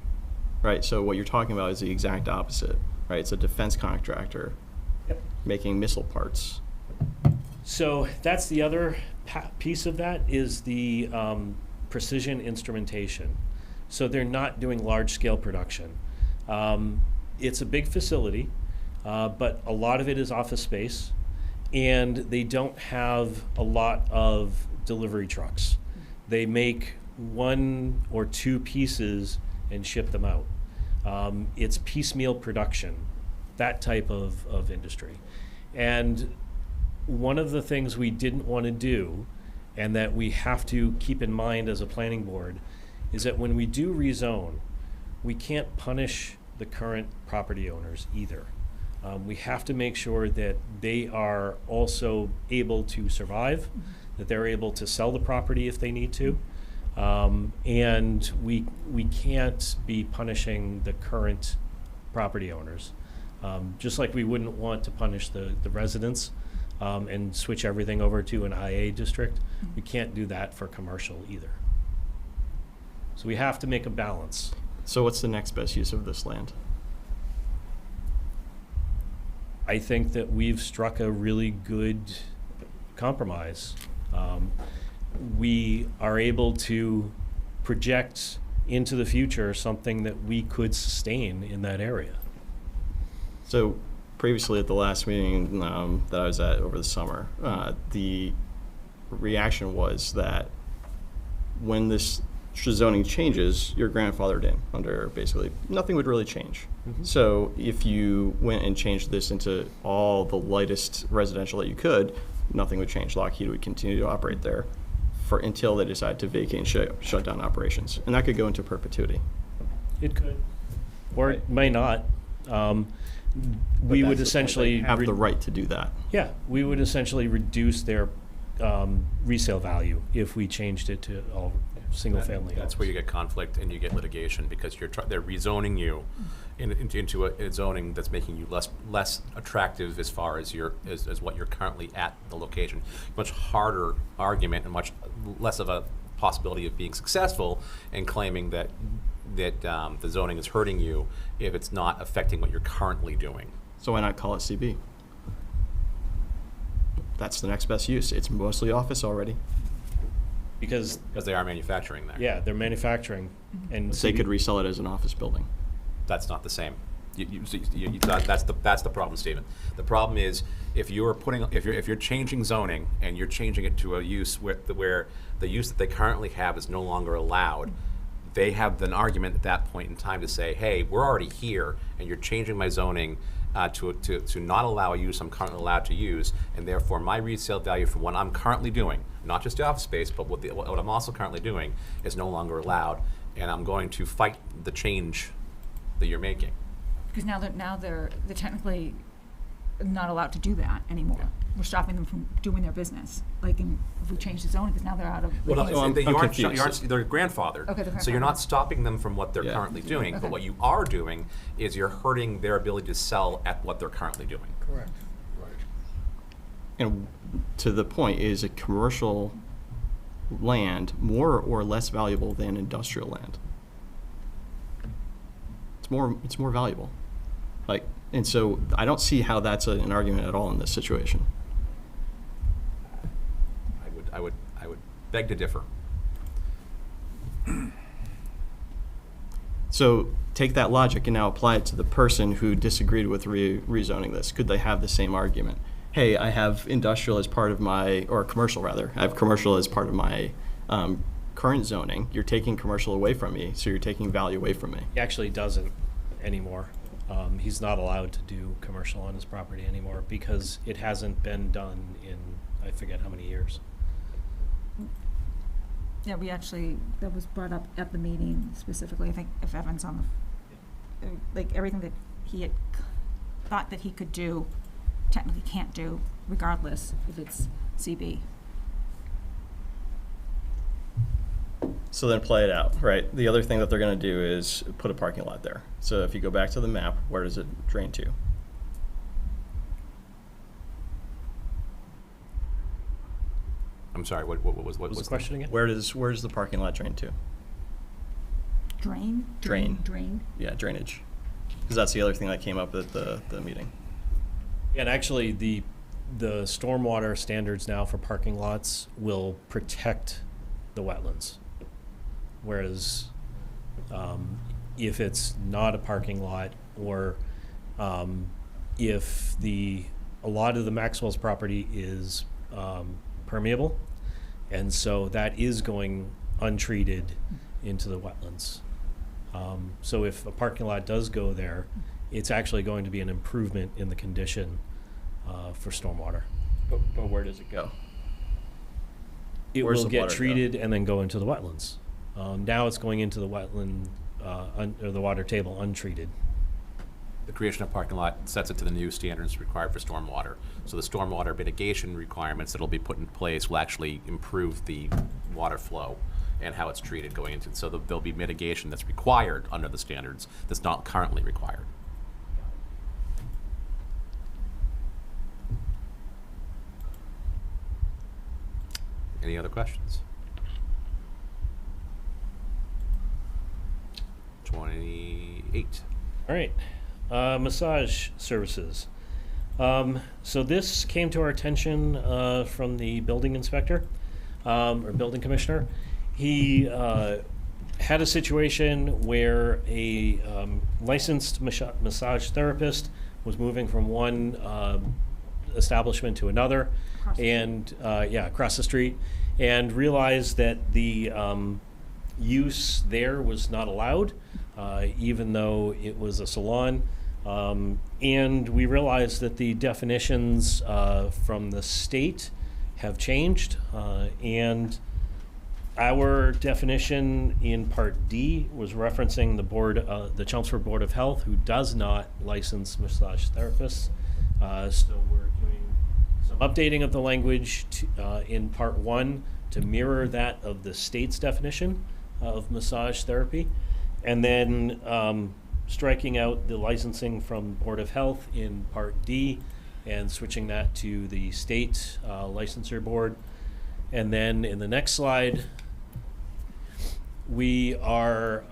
right? So what you're talking about is the exact opposite, right? It's a defense contractor making missile parts. So that's the other piece of that is the precision instrumentation. So they're not doing large-scale production. It's a big facility, but a lot of it is office space, and they don't have a lot of delivery trucks. They make one or two pieces and ship them out. It's piecemeal production, that type of industry. And one of the things we didn't want to do, and that we have to keep in mind as a planning board, is that when we do rezone, we can't punish the current property owners either. We have to make sure that they are also able to survive, that they're able to sell the property if they need to. And we can't be punishing the current property owners. Just like we wouldn't want to punish the residents and switch everything over to an IA district, we can't do that for commercial either. So we have to make a balance. So what's the next best use of this land? I think that we've struck a really good compromise. We are able to project into the future something that we could sustain in that area. So previously at the last meeting that I was at over the summer, the reaction was that when this zoning changes, you're grandfathered in under basically nothing would really change. So if you went and changed this into all the lightest residential that you could, nothing would change. Lockheed would continue to operate there for until they decide to vacate and shut down operations, and that could go into perpetuity. It could, or it may not. We would essentially have the right to do that. Yeah, we would essentially reduce their resale value if we changed it to all single-family. That's where you get conflict and you get litigation, because they're rezoning you into a zoning that's making you less attractive as far as as what you're currently at the location. Much harder argument and much less of a possibility of being successful and claiming that the zoning is hurting you if it's not affecting what you're currently doing. So why not call it CB? That's the next best use. It's mostly office already. Because they are manufacturing there. Yeah, they're manufacturing, and They could resell it as an office building. That's not the same. That's the problem, Stephen. The problem is if you're changing zoning and you're changing it to a use where the use that they currently have is no longer allowed, they have an argument at that point in time to say, hey, we're already here and you're changing my zoning to not allow a use I'm currently allowed to use, and therefore my resale value for what I'm currently doing, not just the office space, but what I'm also currently doing, is no longer allowed, and I'm going to fight the change that you're making. Because now they're technically not allowed to do that anymore. We're stopping them from doing their business. Like, if we change the zoning, because now they're out of. Well, I'm they're grandfathered. Okay, they're So you're grandfathered. not stopping them from what they're Yeah. currently doing, Okay. but what you are doing is you're hurting their ability to sell at what they're currently doing. Correct. And to the point, is a commercial land more or less valuable than industrial land? It's more valuable. And so I don't see how that's an argument at all in this situation. I would beg to differ. So take that logic and now apply it to the person who disagreed with rezoning this. Could they have the same argument? Hey, I have industrial as part of my, or commercial rather, I have commercial as part of my current zoning. You're taking commercial away from me, so you're taking value away from me. he actually doesn't anymore. He's not allowed to do commercial on his property anymore because it hasn't been done in, I forget how many years. Yeah, that was brought up at the meeting specifically. I think if Evan's on like everything that he had thought that he could do, technically can't do, regardless if it's CB. So then play it out, right? The other thing that they're going to do is put a parking lot there. So if you go back to the map, where does it drain to? I'm sorry, what was What was the question again? Where does the parking lot drain to? Drain? Drain. Drain. Yeah, drainage. Because that's the other thing that came up at the meeting. And actually, the stormwater standards now for parking lots will protect the wetlands. Whereas if it's not a parking lot, or if a lot of the Maxwell's property is permeable, and so that is going untreated into the wetlands. So if a parking lot does go there, it's actually going to be an improvement in the condition for stormwater. But where does it go? It Where's will the get water go? treated and then go into the wetlands. Now it's going into the wetland, or the water table untreated. The creation of parking lot sets it to the new standards required for stormwater. So the stormwater mitigation requirements that'll be put in place will actually improve the water flow and how it's treated going into it. So there'll be mitigation that's required under the standards that's not currently required. Any other questions? 28. All right. Massage services. So this came to our attention from the building inspector or building commissioner. He had a situation where a licensed massage therapist was moving from one establishment to another, and across the street, and realized that the use there was not allowed, even though it was a salon. And we realized that the definitions from the state have changed, and our definition in Part D was referencing the board, the Chelmsford Board of Health, who does not license massage therapists. So we're doing some updating of the language in Part 1 to mirror that of the state's definition of massage therapy, and then striking out the licensing from Board of Health in Part D and switching that to the state licensure board. And then in the next slide, we are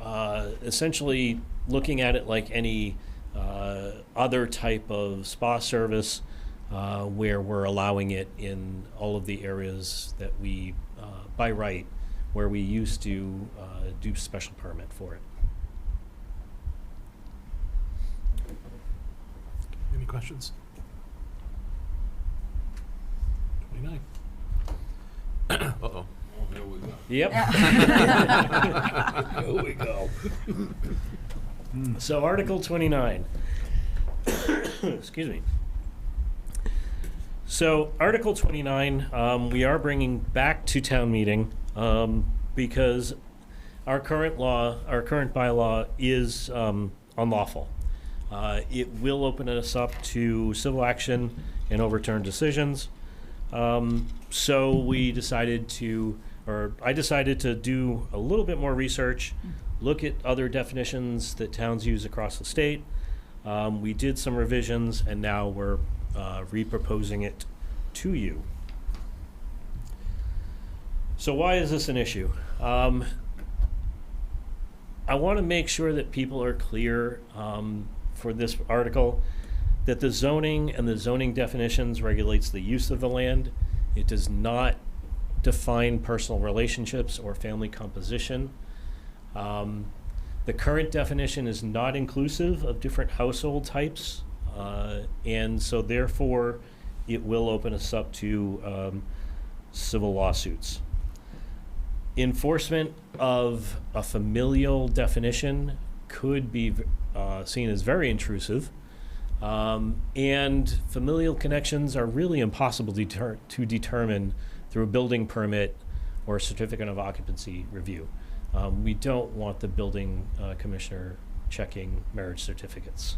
essentially looking at it like any other type of spa service, where we're allowing it in all of the areas that we, by right, where we used to do special permit for it. Any questions? 29. Uh-oh. Here we go. Yep. Here we go. So Article 29. Excuse me. So Article 29, we are bringing back to town meeting because our current law, our current bylaw is unlawful. It will open us up to civil action and overturn decisions. So we decided to, or I decided to do a little bit more research, look at other definitions that towns use across the state. We did some revisions, and now we're re-proposing it to you. So why is this an issue? I want to make sure that people are clear for this article that the zoning and the zoning definitions regulates the use of the land. It does not define personal relationships or family composition. The current definition is not inclusive of different household types, and so therefore it will open us up to civil lawsuits. Enforcement of a familial definition could be seen as very intrusive, and familial connections are really impossible to determine through a building permit or a certificate of occupancy review. We don't want the building commissioner checking marriage certificates.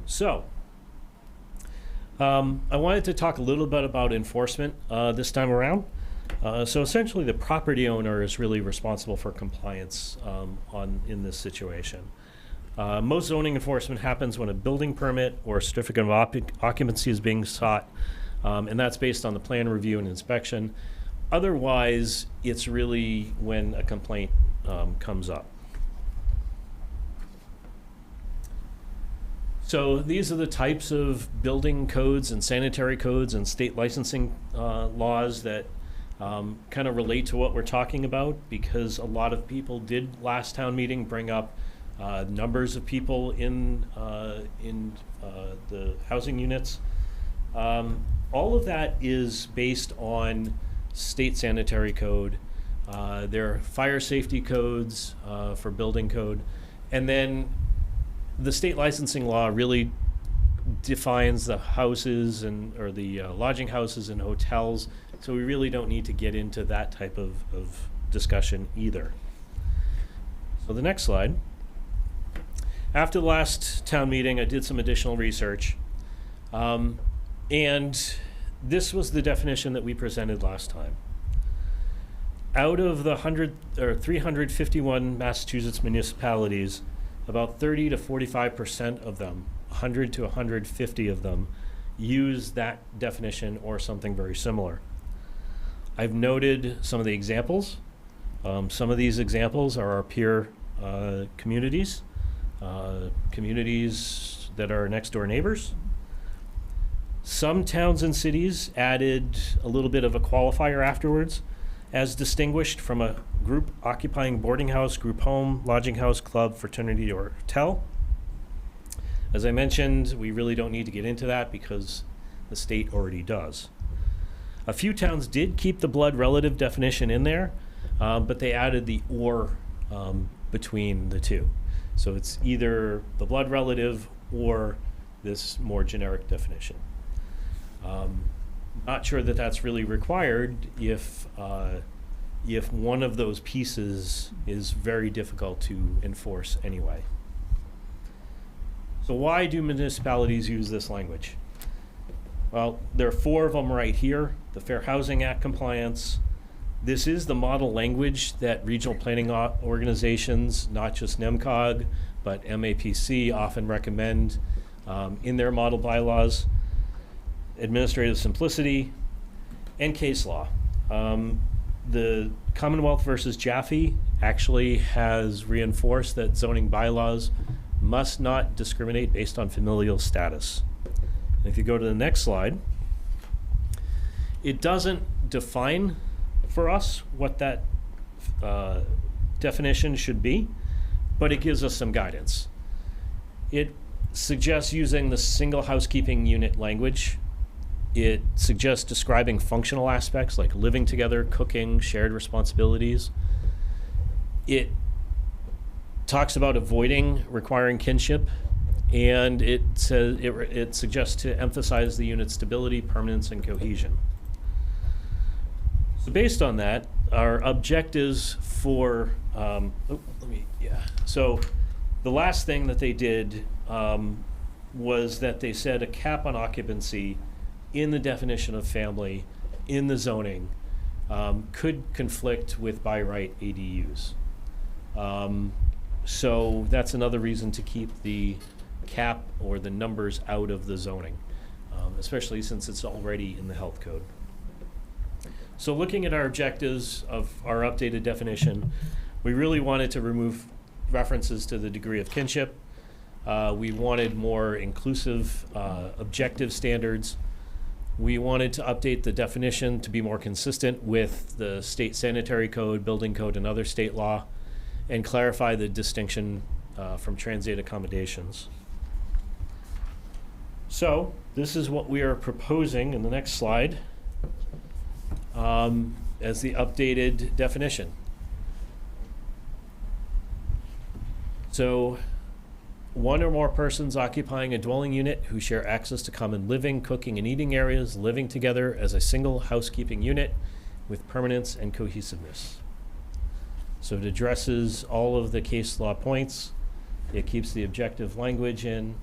So, I wanted to talk a little bit about enforcement this time around. So essentially the property owner is really responsible for compliance in this situation. Most zoning enforcement happens when a building permit or a certificate of occupancy is being sought, and that's based on the plan review and inspection. Otherwise, it's really when a complaint comes up. So these are the types of building codes and sanitary codes and state licensing laws that kind of relate to what we're talking about, because a lot of people did last town meeting bring up numbers of people in the housing units. All of that is based on state sanitary code. There are fire safety codes for building code, and then the state licensing law really defines the houses or the lodging houses and hotels, so we really don't need to get into that type of discussion either. So the next slide. After the last town meeting, I did some additional research, and this was the definition that we presented last time. Out of the 351 Massachusetts municipalities, about 30 to 45% of them, 100 to 150 of them, use that definition or something very similar. I've noted some of the examples. Some of these examples are our peer communities. communities that are next door neighbors. Some towns and cities added a little bit of a qualifier afterwards, as distinguished from a group occupying boarding house, group home, lodging house, club, fraternity, or hotel. As I mentioned, we really don't need to get into that because the state already does. A few towns did keep the blood relative definition in there, but they added the or between the two. So it's either the blood relative or this more generic definition. Not sure that that's really required if one of those pieces is very difficult to enforce anyway. So why do municipalities use this language? Well, there are 4 of them right here. The Fair Housing Act compliance. This is the model language that regional planning organizations, not just NEMCOG, but MAPC often recommend in their model bylaws. Administrative simplicity, and case law. The Commonwealth versus Jaffe actually has reinforced that zoning bylaws must not discriminate based on familial status. And if you go to the next slide, it doesn't define for us what that definition should be, but it gives us some guidance. It suggests using the single housekeeping unit language. It suggests describing functional aspects like living together, cooking, shared responsibilities. It talks about avoiding requiring kinship, and it says it suggests to emphasize the unit's stability, permanence, and cohesion. So based on that, our objectives for so the last thing that they did was that they said a cap on occupancy in the definition of family in the zoning could conflict with by right ADUs. So that's another reason to keep the cap or the numbers out of the zoning, especially since it's already in the health code. So looking at our objectives of our updated definition, we really wanted to remove references to the degree of kinship. We wanted more inclusive, objective standards. We wanted to update the definition to be more consistent with the state sanitary code, building code, and other state law, and clarify the distinction from transient accommodations. So this is what we are proposing in the next slide as the updated definition. So, one or more persons occupying a dwelling unit who share access to common living, cooking, and eating areas, living together as a single housekeeping unit with permanence and cohesiveness. So it addresses all of the case law points. It keeps the objective language in.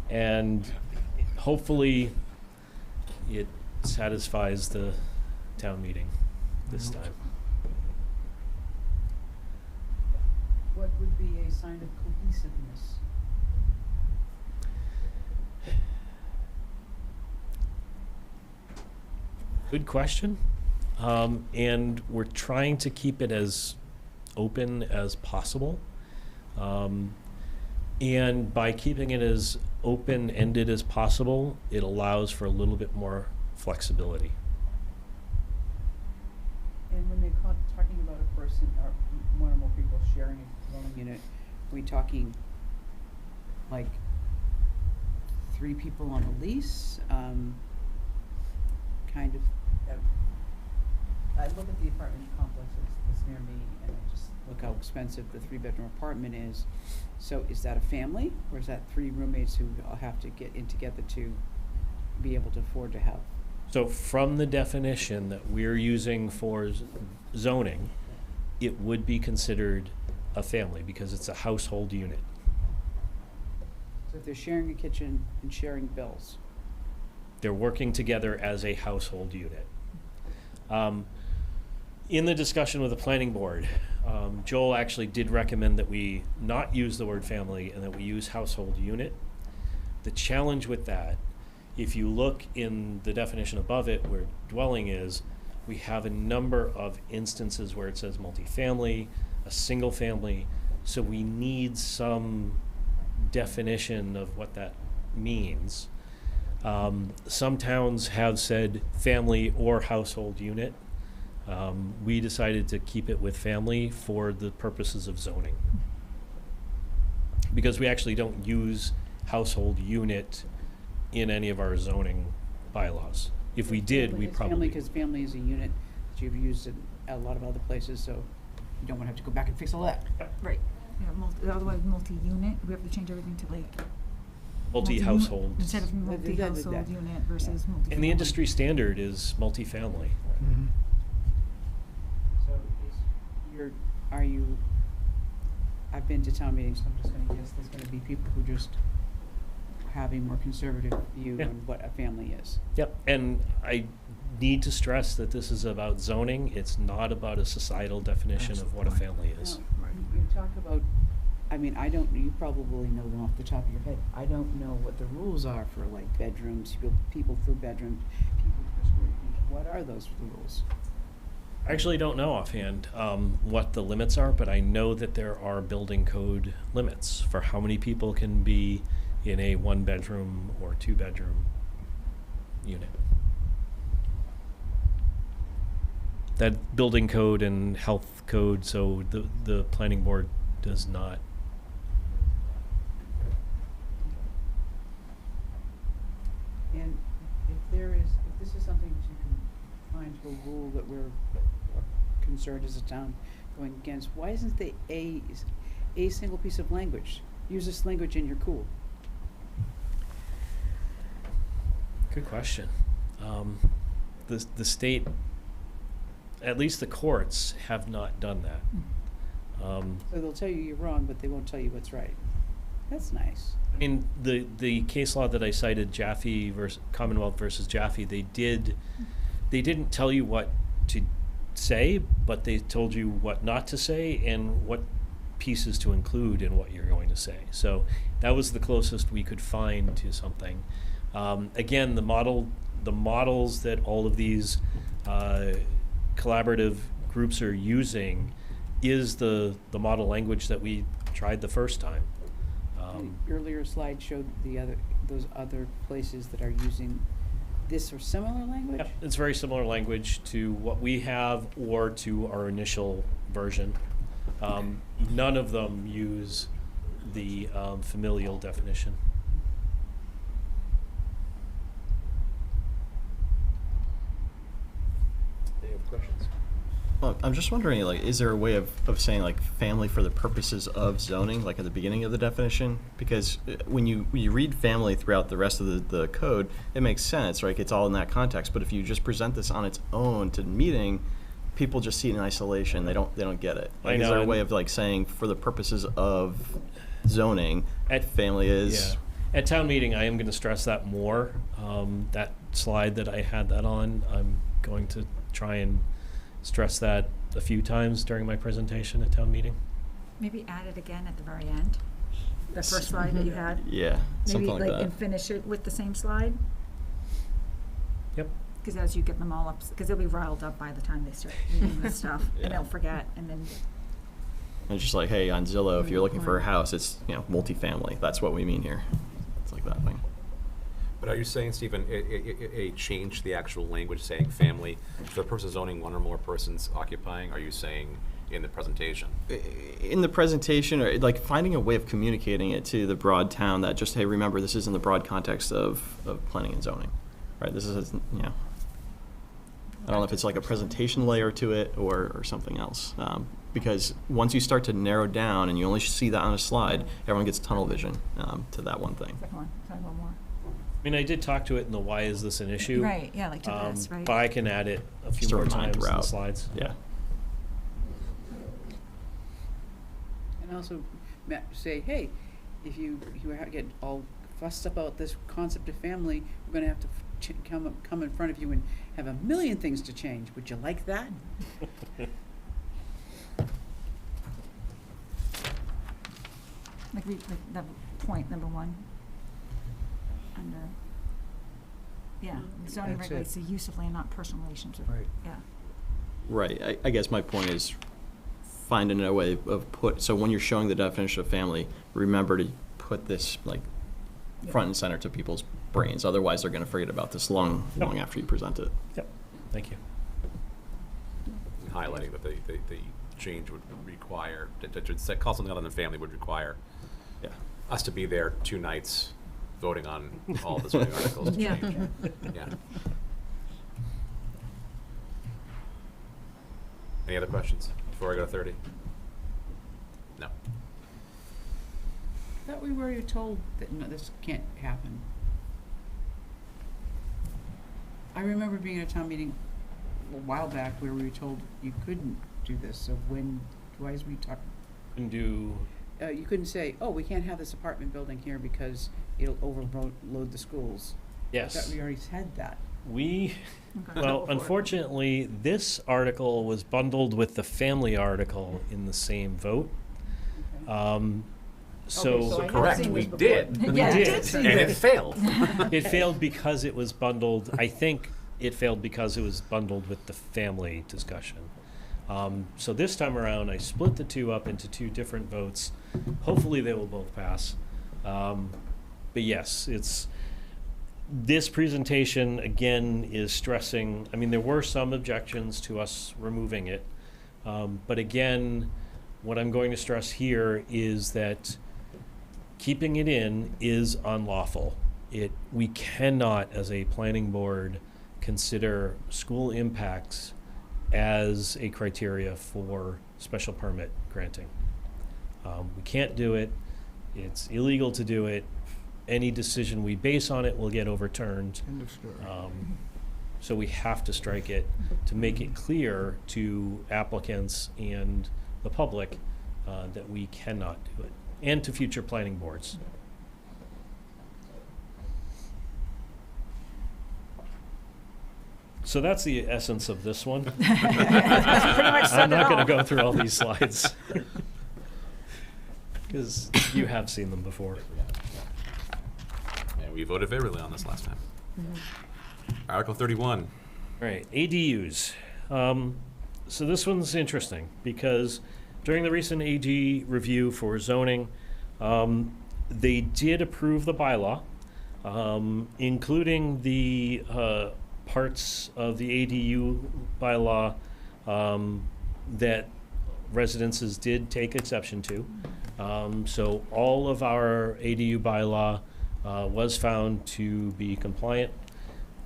And hopefully it satisfies the town meeting this time. What would be a sign of cohesiveness? Good question. And we're trying to keep it as open as possible. And by keeping it as open-ended as possible, it allows for a little bit more flexibility. And when they're talking about a person or one or more people sharing a dwelling unit, are we talking like 3 people on a lease? Kind of. I look at the apartment complexes that's near me, and I just look how expensive the 3-bedroom apartment is. So is that a family, or is that 3 roommates who all have to get in together to be able to afford to have? So from the definition that we're using for zoning, it would be considered a family because it's a household unit. So if they're sharing a kitchen and sharing bills? They're working together as a household unit. In the discussion with the planning board, Joel actually did recommend that we not use the word family and that we use household unit. The challenge with that, if you look in the definition above it where dwelling is, we have a number of instances where it says multifamily, a single family, So we need some definition of what that means. Some towns have said family or household unit. We decided to keep it with family for the purposes of zoning. Because we actually don't use household unit in any of our zoning bylaws. If we did, we It's probably. family, because family is a unit that you've used in a lot of other places, so you don't want to have to go back and fix all that. Right. Yeah, otherwise multi-unit, we have to change everything to like. Multi-household. Instead of multi-household unit versus multi. And the industry standard is multifamily. So are you, I've been to town meetings, so I'm just gonna guess there's gonna be people who just have a more conservative view Yeah. on what a family is. Yep, and I need to stress that this is about zoning. It's not about a societal definition of what a family is. Now, you talk about, I mean, you probably know them off the top of your head. I don't know what the rules are for like bedrooms, people per bedroom, people per square feet. What are those rules? I actually don't know offhand what the limits are, but I know that there are building code limits for how many people can be in a 1-bedroom or 2-bedroom unit. That building code and health code, so the planning board does not. And if this is something that you can find a rule that we're concerned as a town going against, why isn't the a single piece of language? Use this language and you're cool. Good question. The state, at least the courts, have not done that. So they'll tell you you're wrong, but they won't tell you what's right. That's nice. I mean, the case law that I cited, Jaffe versus Commonwealth versus Jaffe, they didn't tell you what to say, but they told you what not to say and what pieces to include in what you're going to say. So that was the closest we could find to something. Again, the models that all of these collaborative groups are using is the model language that we tried the first time. The earlier slide showed those other places that are using this or similar language? Yep, it's very similar language to what we have or to our initial version. None of them use the familial definition. Any other questions? Well, I'm just wondering, like, is there a way of saying, like, family for the purposes of zoning, like at the beginning of the definition? Because when you read family throughout the rest of the code, it makes sense, right? It's all in that context. But if you just present this on its own to the meeting, people just see it in isolation. They don't get it. Like, I know, is there a and way of, like, saying for the purposes of zoning, family is... Yeah. At town meeting, I am going to stress that more. That slide that I had that on, I'm going to try and stress that a few times during my presentation at town meeting. Maybe add it again at the very end, the first slide that you had. Yeah, something Maybe like that. and finish it with the same slide. Yep. Because as you get them all up, because they'll be riled up by the time they start reading this stuff, Yeah. and they'll forget, and then. And it's just like, hey, on Zillow, if you're looking for a house, it's, multifamily. That's what we mean here. It's like that thing. But are you saying, Stephen, a change the actual language saying family for the purpose of zoning, one or more persons occupying? Are you saying in the presentation? In the presentation, or like finding a way of communicating it to the broad town that just, hey, remember, this is in the broad context of planning and zoning, right? This is, I don't know if it's like a presentation layer to it or something else. Because once you start to narrow down and you only see that on a slide, everyone gets tunnel vision to that one thing. Second one, sorry, one more. I mean, I did talk to it in the why is this an issue? Right, yeah, like to this, right? But I can add it a few Just a more reminder times in the throughout. slides. Yeah. And also say, hey, if you get all fussed about this concept of family, we're going to have to come in front of you and have a million things to change. Would you like that? Like the point number 1. Under, zoning That's regulates the use of land, not personal relationship. Right. Yeah. Right. I guess my point is finding a way of so when you're showing the definition of family, remember to put this like front and center to people's brains. Otherwise, they're going to forget about this long after you present it. Yep. Thank you. Highlighting that the change would require, to call something other than family would require us to be there 2 nights voting on all the zoning articles to Yeah. change. Yeah. Any other questions before I go to 30? No. I thought we were told that, no, this can't happen. I remember being at a town meeting a while back where we were told you couldn't do this, so why is we talking? And do, You couldn't say, oh, we can't have this apartment building here because it'll overload the schools. I yes. thought we already said that. We, Okay. well, unfortunately, this article was bundled with the family article in the same vote. Okay. So, so I have Correct, seen we this before. did. Yeah, I did. did see And it this. failed. it failed because it was bundled, I think it failed because it was bundled with the family discussion. So this time around, I split the two up into 2 different votes. Hopefully they will both pass. But yes, this presentation, again, is stressing, I mean, there were some objections to us removing it. But again, what I'm going to stress here is that keeping it in is unlawful. We cannot, as a planning board, consider school impacts as a criteria for special permit granting. We can't do it. It's illegal to do it. Any decision we base on it will get overturned. End of story. So we have to strike it to make it clear to applicants and the public that we cannot do it, and to future planning boards. So that's the essence of this one. I'm not going to go through all these slides because you have seen them before. And we voted favorably on this last time. Article 31. All right, ADUs. So this one's interesting because during the recent AG review for zoning, they did approve the bylaw, including the parts of the ADU bylaw that residences did take exception to. So all of our ADU bylaw was found to be compliant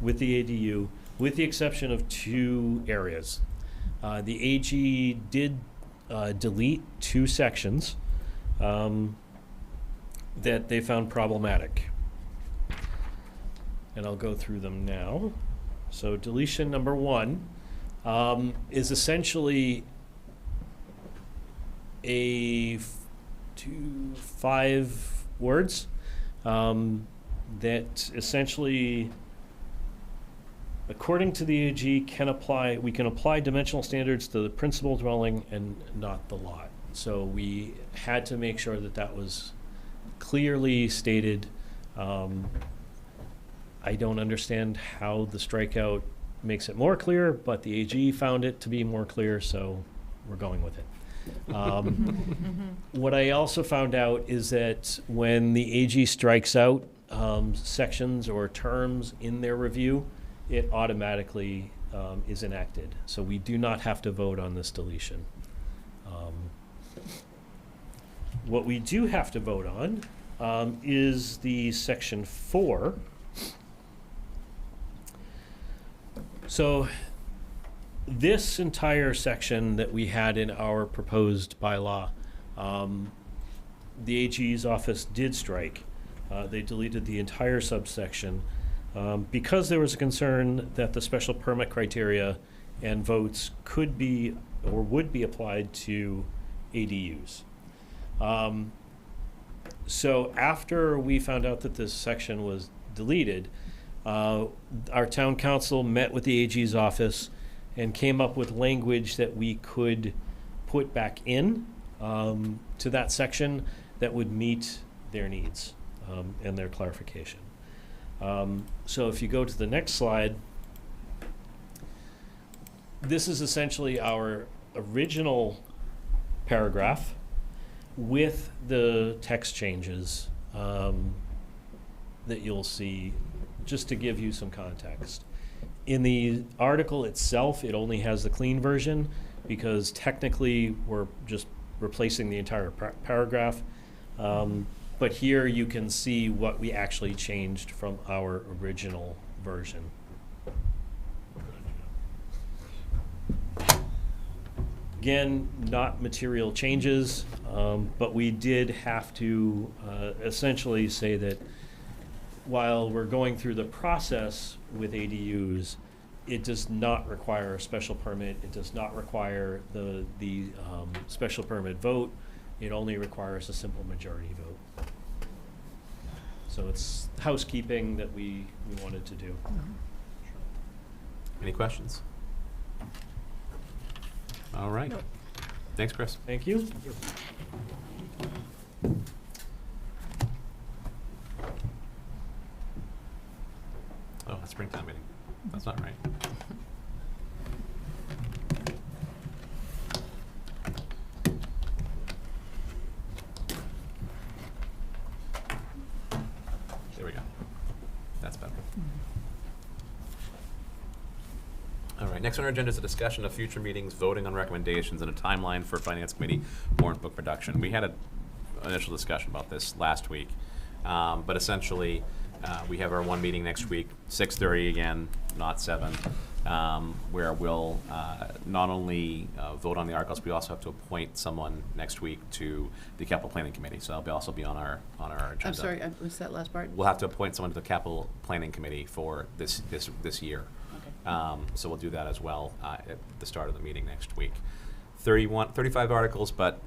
with the ADU, with the exception of 2 areas. The AG did delete 2 sections that they found problematic. And I'll go through them now. So deletion number 1 is essentially a 5 words that essentially, according to the AG, we can apply dimensional standards to the principal dwelling and not the lot. So we had to make sure that that was clearly stated. I don't understand how the strikeout makes it more clear, but the AG found it to be more clear, so we're going with it. What I also found out is that when the AG strikes out sections or terms in their review, it automatically is enacted. So we do not have to vote on this deletion. What we do have to vote on is the section 4. So this entire section that we had in our proposed bylaw, the AG's office did strike. They deleted the entire subsection because there was a concern that the special permit criteria and votes could be or would be applied to ADUs. So after we found out that this section was deleted, our town council met with the AG's office and came up with language that we could put back in to that section that would meet their needs and their clarification. So if you go to the next slide, this is essentially our original paragraph with the text changes that you'll see, just to give you some context. In the article itself, it only has the clean version because technically we're just replacing the entire paragraph. But here you can see what we actually changed from our original version. Again, not material changes, but we did have to essentially say that while we're going through the process with ADUs, it does not require a special permit. It does not require the special permit vote. It only requires a simple majority vote. So it's housekeeping that we wanted to do. Any questions? All right. Thanks, Chris. Thank you. Oh, that's springtime meeting. That's not right. There we go. That's better. All right, next on our agenda is a discussion of future meetings, voting on recommendations, and a timeline for Finance Committee warrant book production. We had an initial discussion about this last week, but essentially, we have our one meeting next week, 6:30 again, not 7, where we'll not only vote on the articles, we also have to appoint someone next week to the Capital Planning Committee. So that'll also be on our agenda. I'm sorry, what's that last part? We'll have to appoint someone to the Capital Planning Committee for this year. Okay. So we'll do that as well at the start of the meeting next week. 35 articles, but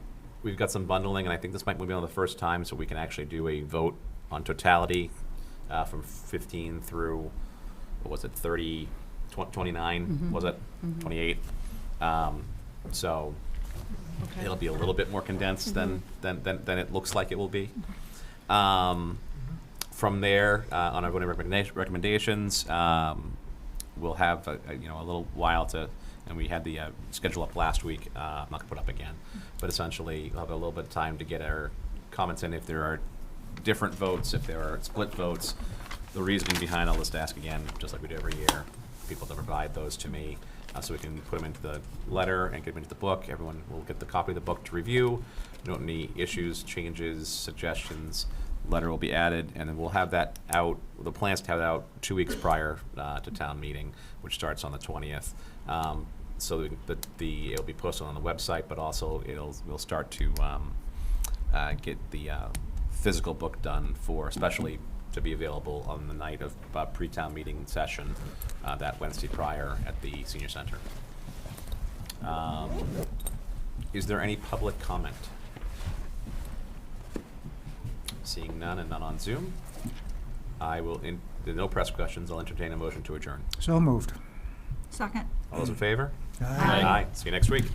we've got some bundling, and I think this might be one of the first time so we can actually do a vote on totality from 15 through, what was it, 30, 29, was it? 28. So Okay. it'll be a little bit more condensed than it looks like it will be. From there, on our voting recommendations, we'll have a little while to, and we had the schedule up last week. I'm not gonna put up again, but essentially we'll have a little bit of time to get our comments in if there are different votes, if there are split votes. The reasoning behind, I'll just ask again, just like we do every year, people to provide those to me so we can put them into the letter and get them into the book. Everyone will get the copy of the book to review. Note any issues, changes, suggestions. Letter will be added, and then we'll have that out. The plan's to have it out 2 weeks prior to town meeting, which starts on the 20th. So it'll be posted on the website, but also we'll start to get the physical book done for, especially to be available on the night of pre-town meeting session that Wednesday prior at the senior center. Is there any public comment? Seeing none and none on Zoom, there are no press questions. I'll entertain a motion to adjourn. So moved. Second. All those in favor? Aye. See you next week.